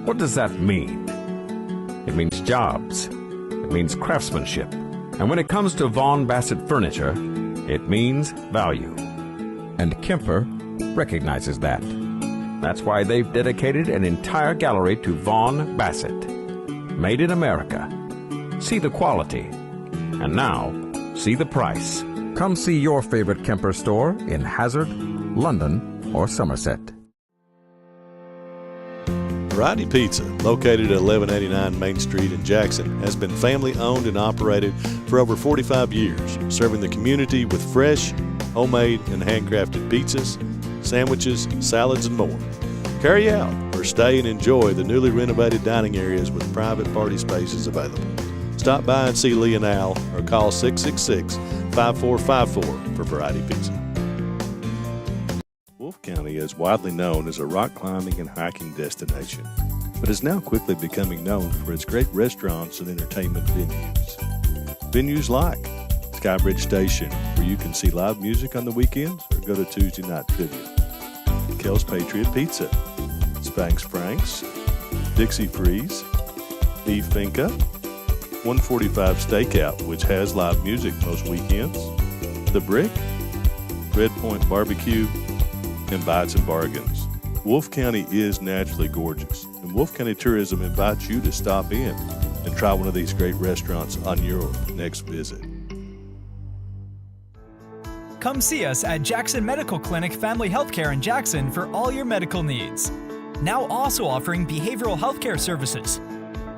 What does that mean? It means jobs. It means craftsmanship. And when it comes to Vaughan Bassett furniture, it means value. And Kemper recognizes that. That's why they've dedicated an entire gallery to Vaughan Bassett. Made in America. See the quality. And now, see the price. Come see your favorite Kemper store in Hazard, London, or Somerset. Variety Pizza, located at 1189 Main Street in Jackson, has been family owned and operated for over 45 years, serving the community with fresh, homemade, and handcrafted pizzas, sandwiches, salads, and more. Carry out or stay and enjoy the newly renovated dining areas with private party spaces available. Stop by and see Lee and Al or call 666-5454 for Variety Pizza. Wolfe County is widely known as a rock climbing and hiking destination, but is now quickly becoming known for its great restaurants and entertainment venues. Venues like Skybridge Station, where you can see live music on the weekends or go to Tuesday night trivia. Kel's Patriot Pizza, Spanx Frank's, Dixie Freeze, Beef Finca, 145 Stakeout, which has live music most weekends, The Brick, Red Point Barbecue, and Bites and Bargains. Wolfe County is naturally gorgeous, and Wolfe County Tourism invites you to stop in and try one of these great restaurants on your next visit. Come see us at Jackson Medical Clinic Family Healthcare in Jackson for all your medical needs. Now also offering behavioral healthcare services.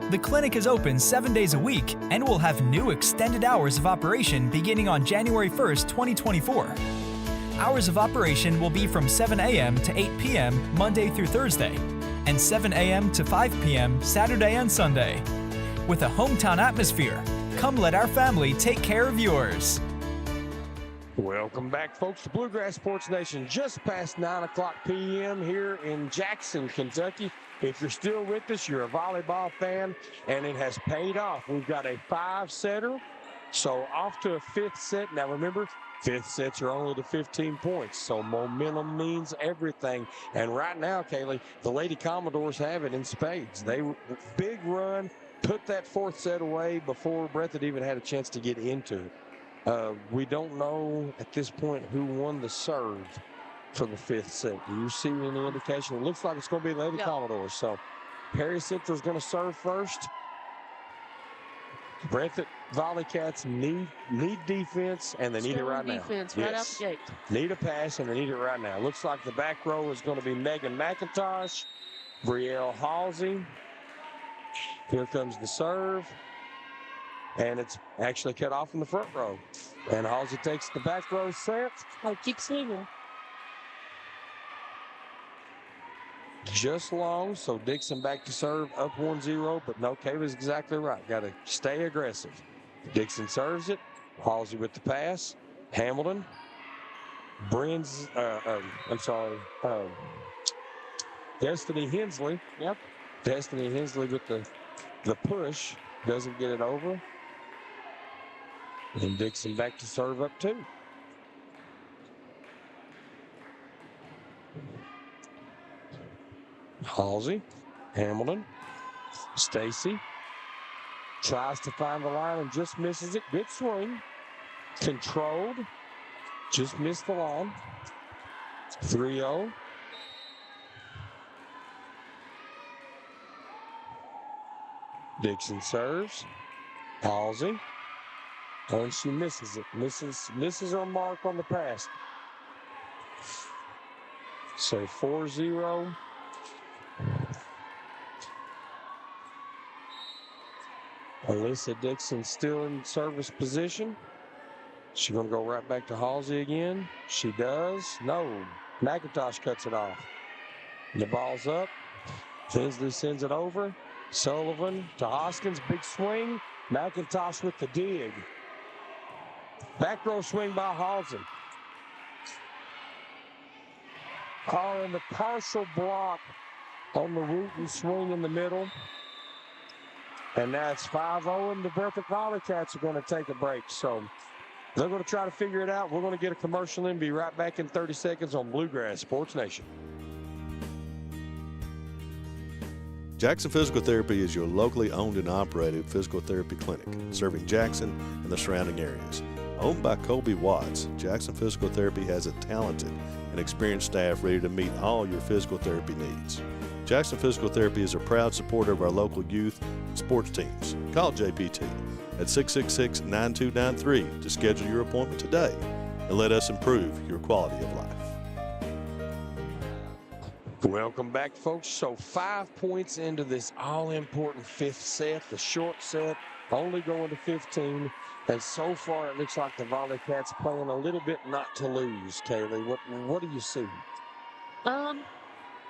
The clinic is open 7 days a week and will have new extended hours of operation beginning on January 1st, 2024. Hours of operation will be from 7 a.m. to 8 p.m. Monday through Thursday, and 7 a.m. to 5 p.m. Saturday and Sunday. With a hometown atmosphere, come let our family take care of yours. Welcome back, folks, to Bluegrass Sports Nation. Just past 9 o'clock p.m. here in Jackson, Kentucky. If you're still with us, you're a volleyball fan, and it has paid off. We've got a 5-setter, so off to a 5th set. Now, remember, 5th sets are only to 15 points, so momentum means everything. And right now, Kaylee, the Lady Commodores have it in spades. They big run, put that 4th set away before Breathitt even had a chance to get into it. We don't know at this point who won the serve for the 5th set. Do you see any indication? It looks like it's going to be the Lady Commodores. So Perry Citra's going to serve first. Breathitt Volley Cats need defense, and they need it right now. Defense right out the gate. Need a pass, and they need it right now. Looks like the back row is going to be Megan McIntosh, Brielle Halsey. Here comes the serve. And it's actually cut off in the front row. And Halsey takes the back row set. Oh, keep swinging. Just long, so Dixon back to serve, up 1-0, but no, Kayla's exactly right. Got to stay aggressive. Dixon serves it. Halsey with the pass. Hamilton. Destiny Hensley. Yep. Destiny Hensley with the push. Doesn't get it over. And Dixon back to serve up 2. Halsey, Hamilton, Stacy tries to find the line and just misses it. Good swing. Controlled. Just missed the line. 3-0. Dixon serves. Halsey. And she misses it. Misses her mark on the pass. So 4-0. Alyssa Dixon still in service position. She's going to go right back to Halsey again. She does. No. McIntosh cuts it off. The ball's up. Hensley sends it over. Sullivan to Hoskins. Big swing. McIntosh with the dig. Back row swing by Halsey. Oh, and the partial block on the Wooten swing in the middle. And now it's 5-0, and the Breathitt Volley Cats are going to take a break. So they're going to try to figure it out. We're going to get a commercial in. Be right back in 30 seconds on Bluegrass Sports Nation. Jackson Physical Therapy is your locally owned and operated physical therapy clinic, serving Jackson and the surrounding areas. Owned by Colby Watts, Jackson Physical Therapy has a talented and experienced staff ready to meet all your physical therapy needs. Jackson Physical Therapy is a proud supporter of our local youth and sports teams. Call JPT at 666-9293 to schedule your appointment today and let us improve your quality of life. Welcome back, folks. So 5 points into this all-important 5th set, the short set, only going to 15. And so far, it looks like the Volley Cats playing a little bit not to lose. Kaylee, what do you see?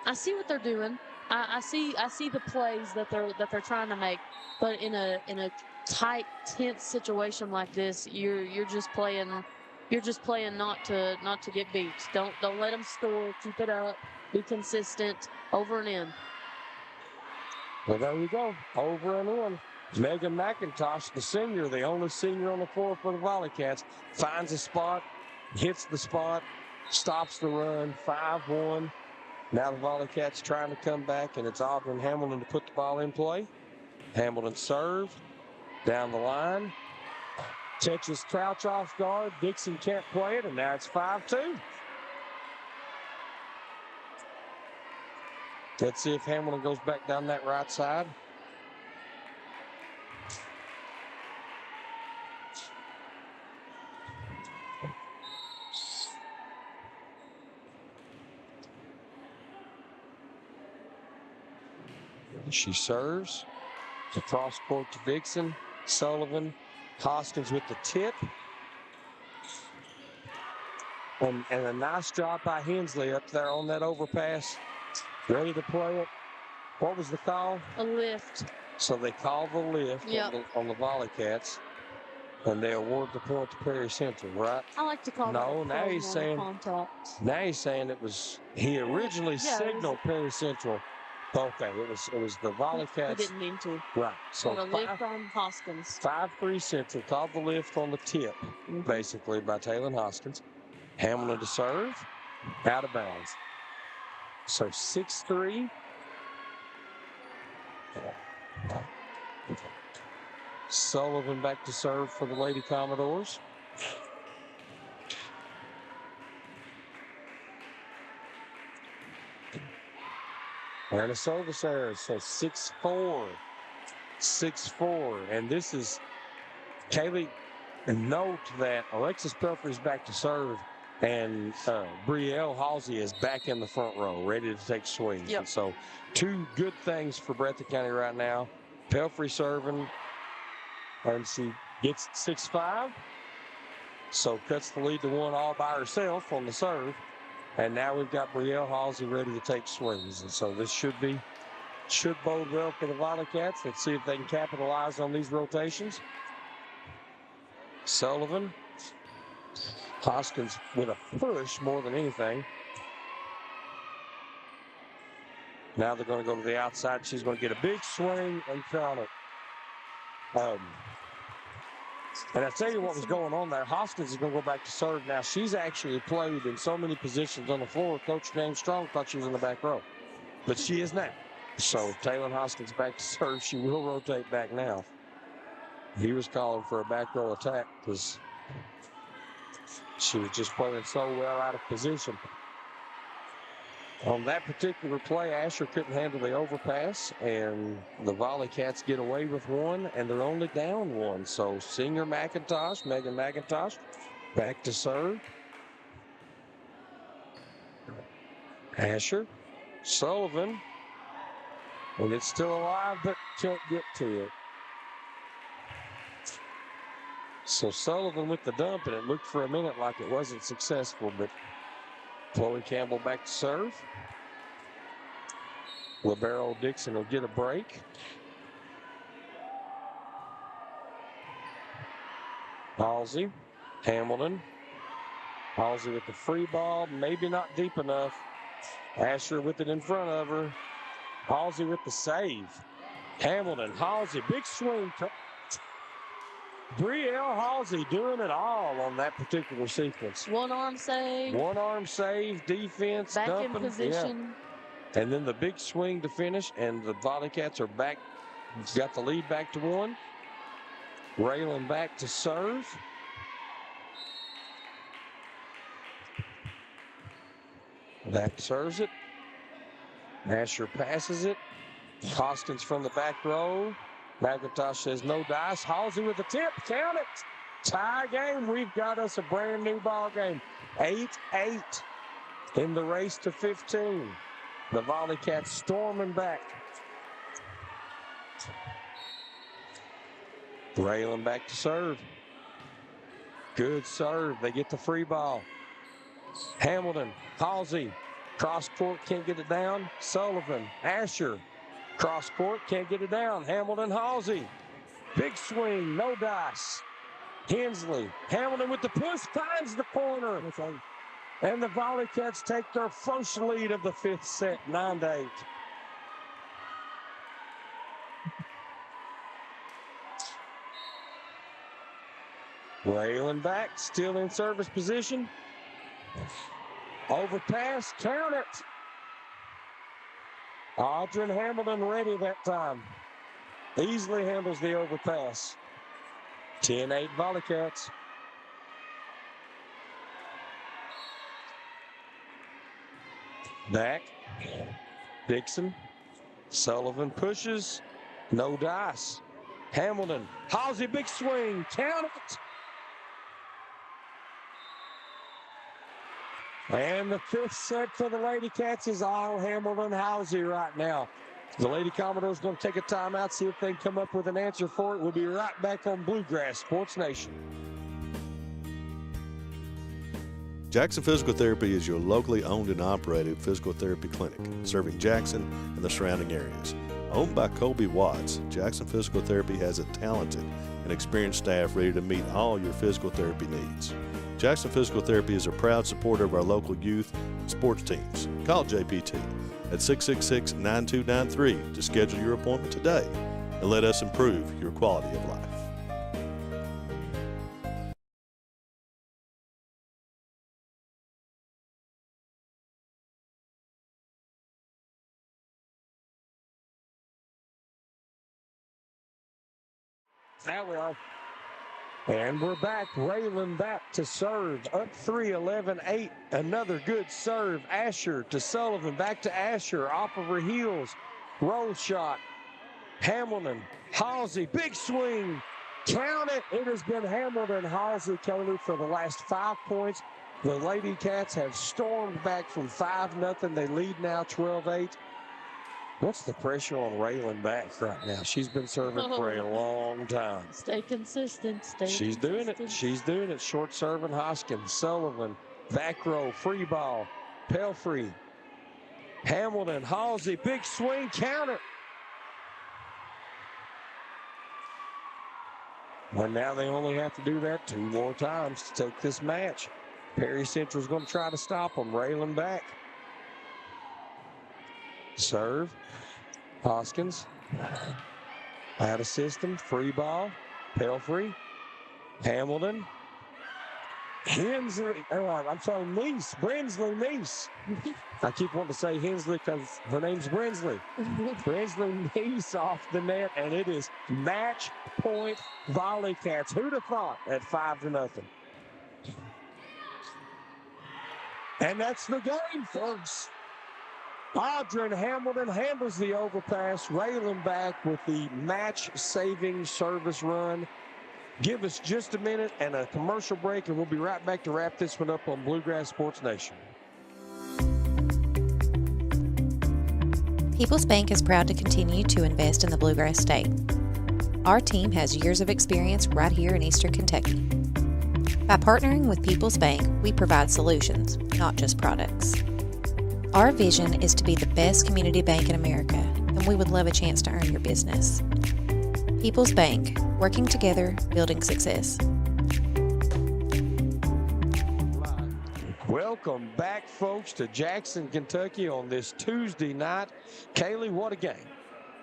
I see what they're doing. I see the plays that they're trying to make, but in a tight, tense situation like this, you're just playing not to get beat. Don't let them score. Keep it up. Be consistent. Over and in. Well, there you go. Over and in. Megan McIntosh, the senior, the only senior on the floor for the Volley Cats, finds a spot, hits the spot, stops the run, 5-1. Now the Volley Cats trying to come back, and it's Auburn Hamilton to put the ball in play. Hamilton serve, down the line. Catches Crouch off guard. Dixon can't play it, and now it's 5-2. Let's see if Hamilton goes back down that right side. She serves. Across court to Dixon. Sullivan. Hoskins with the tip. And a nice job by Hensley up there on that overpass. Ready to play it. What was the call? A lift. So they call the lift on the Volley Cats. And they award the point to Perry Central, right? I like to call no, that now he's saying contact. Now he's saying it was he originally signaled Perry Central. Okay, it was the Volley Cats. He didn't mean to. Right. So the lift on Hoskins. 5-3 Central called the lift on the tip, basically by Taylor Hoskins. Hamilton to serve, out of bounds. So 6-3. Sullivan back to serve for the Lady Commodores. And a service error, so 6-4. 6-4. And this is, Kaylee, note that Alexis Pelfrey's back to serve, and Brielle Halsey is back in the front row, ready to take swings. Yep. And so, two good things for Breathitt County right now. Pelfrey serving, and she gets 6-5. So, cuts the lead to 1 all by herself on the serve. And now we've got Brielle Halsey ready to take swings. And so this should bode well for the Volley Cats. Let's see if they can capitalize on these rotations. Sullivan. Hoskins with a push more than anything. Now they're going to go to the outside. She's going to get a big swing and count it. And I tell you what was going on there. Hoskins is going to go back to serve now. She's actually played in so many positions on the floor. Coach James Strong thought she was in the back row, but she is now. So Taylor Hoskins back to serve. She will rotate back now. He was calling for a back row attack because she was just playing so well out of position. On that particular play, Asher couldn't handle the overpass, and the Volley Cats get away with 1, and they're only down 1. So senior McIntosh, Megan McIntosh, back to serve. Asher, Sullivan, and it's still alive, but can't get to it. So Sullivan with the dump, and it looked for a minute like it wasn't successful, but Chloe Campbell back to serve. Libero Dixon will get a break. Halsey, Hamilton. Halsey with the free ball, maybe not deep enough. Asher with it in front of her. Halsey with the save. Hamilton, Halsey, big swing. Brielle Halsey doing it all on that particular sequence. One arm save. One arm save, defense, back dumping. in position. Yeah. And then the big swing to finish, and the Volley Cats are back. Got the lead back to 1. Raylan back to serve. Back serves it. Asher passes it. Hoskins from the back row. McIntosh says no dice. Halsey with the tip. Count it. Tie game. We've got us a brand new ball game. 8-8 in the race to 15. The Volley Cats storming back. Raylan back to serve. Good serve. They get the free ball. Hamilton, Halsey, cross court, can't get it down. Sullivan, Asher, cross court, can't get it down. Hamilton, Halsey. Big swing, no dice. Hensley, Hamilton with the push, finds the corner. And the Volley Cats take their first lead of the 5th set, 9-8. Railing back, still in service position. Overpass, count it. Audrey Hamilton ready that time. Easily handles the overpass. 10-8 Volley Cats. Back. Dixon. Sullivan pushes. No dice. Hamilton. Halsey, big swing. Count it. And the 5th set for the Lady Cats is all Hamilton Halsey right now. The Lady Commodores going to take a timeout, see if they can come up with an answer for it. We'll be right back on Bluegrass Sports Nation. Jackson Physical Therapy is your locally owned and operated physical therapy clinic, serving Jackson and the surrounding areas. Owned by Colby Watts, Jackson Physical Therapy has a talented and experienced staff ready to meet all your physical therapy needs. Jackson Physical Therapy is a proud supporter of our local youth and sports teams. Call JPT at 666-9293 to schedule your appointment today and let us improve your quality of life. Now we are. And we're back. Raylan back to serve. Up 3, 11-8. Another good serve. Asher to Sullivan. Back to Asher. Off of her heels. Roll shot. Hamilton. Halsey. Big swing. Count it. It has been Hamilton Halsey, Kelly, for the last 5 points. The Lady Cats have stormed back from 5-0. They lead now 12-8. What's the pressure on Raylan back right now? She's been serving for a long time. Stay consistent. She's doing it. She's doing it. Short serving Hoskins. Sullivan. Back row. Free ball. Pelfrey. Hamilton. Halsey. Big swing. Counter. And now they only have to do that 2 more times to take this match. Perry Central's going to try to stop them. Raylan back. Serve. Hoskins. Out of system. Free ball. Pelfrey. Hamilton. Hensley. I'm sorry, Neese. Brinsley Neese. I keep wanting to say Hensley because her name's Brinsley. Brinsley Neese off the net, and it is match point Volley Cats. Who'd have thought at 5-0? And that's the game, folks. Audrey Hamilton handles the overpass. Raylan back with the match-saving service run. Give us just a minute and a commercial break, and we'll be right back to wrap this one up on Bluegrass Sports Nation. People's Bank is proud to continue to invest in the Bluegrass State. Our team has years of experience right here in Eastern Kentucky. By partnering with People's Bank, we provide solutions, not just products. Our vision is to be the best community bank in America, and we would love a chance to earn your business. People's Bank, working together, building success. Welcome back, folks, to Jackson, Kentucky on this Tuesday night. Kaylee, what a game.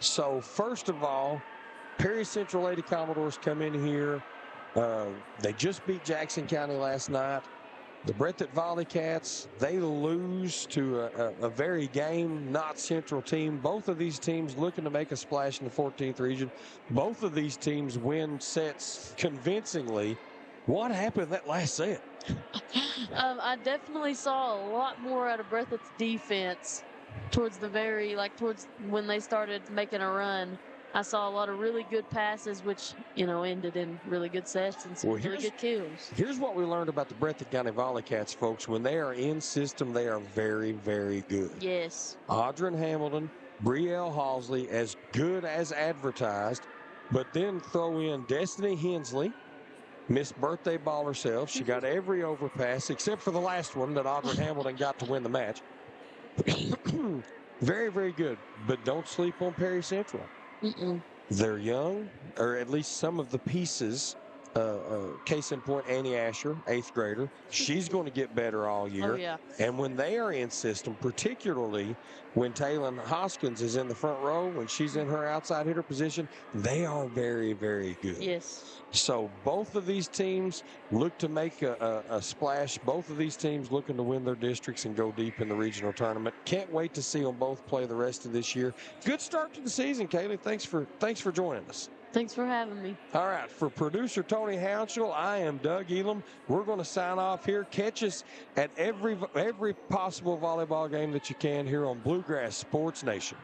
So, first of all, Perry Central Lady Commodores come in here. They just beat Jackson County last night. The Breathitt Volley Cats, they lose to a very game, not Central team. Both of these teams looking to make a splash in the 14th region. Both of these teams win sets convincingly. What happened in that last set? I definitely saw a lot more out of Breathitt's defense towards when they started making a run. I saw a lot of really good passes, which, ended in really good sets and some really good kills. Here's what we learned about the Breathitt County Volley Cats, folks. When they are in system, they are very, very good. Yes. Audrey Hamilton, Brielle Halsey, as good as advertised, but then throw in Destiny Hensley, Miss Birthday Ball herself. She got every overpass except for the last one that Audrey Hamilton got to win the match. Very, very good, but don't sleep on Perry Central. They're young, or at least some of the pieces. Case in point, Annie Asher, 8th grader. She's going to get better all year. Oh, yeah. And when they are in system, particularly when Taylon Hoskins is in the front row, when she's in her outside hitter position, they are very, very good. Yes. So both of these teams look to make a splash. Both of these teams looking to win their districts and go deep in the regional tournament. Can't wait to see them both play the rest of this year. Good start to the season, Kaylee. Thanks for joining us. Thanks for having me. All right, for producer Tony Hounshell, I am Doug Elam. We're going to sign off here. Catch us at every possible volleyball game that you can here on Bluegrass Sports Nation.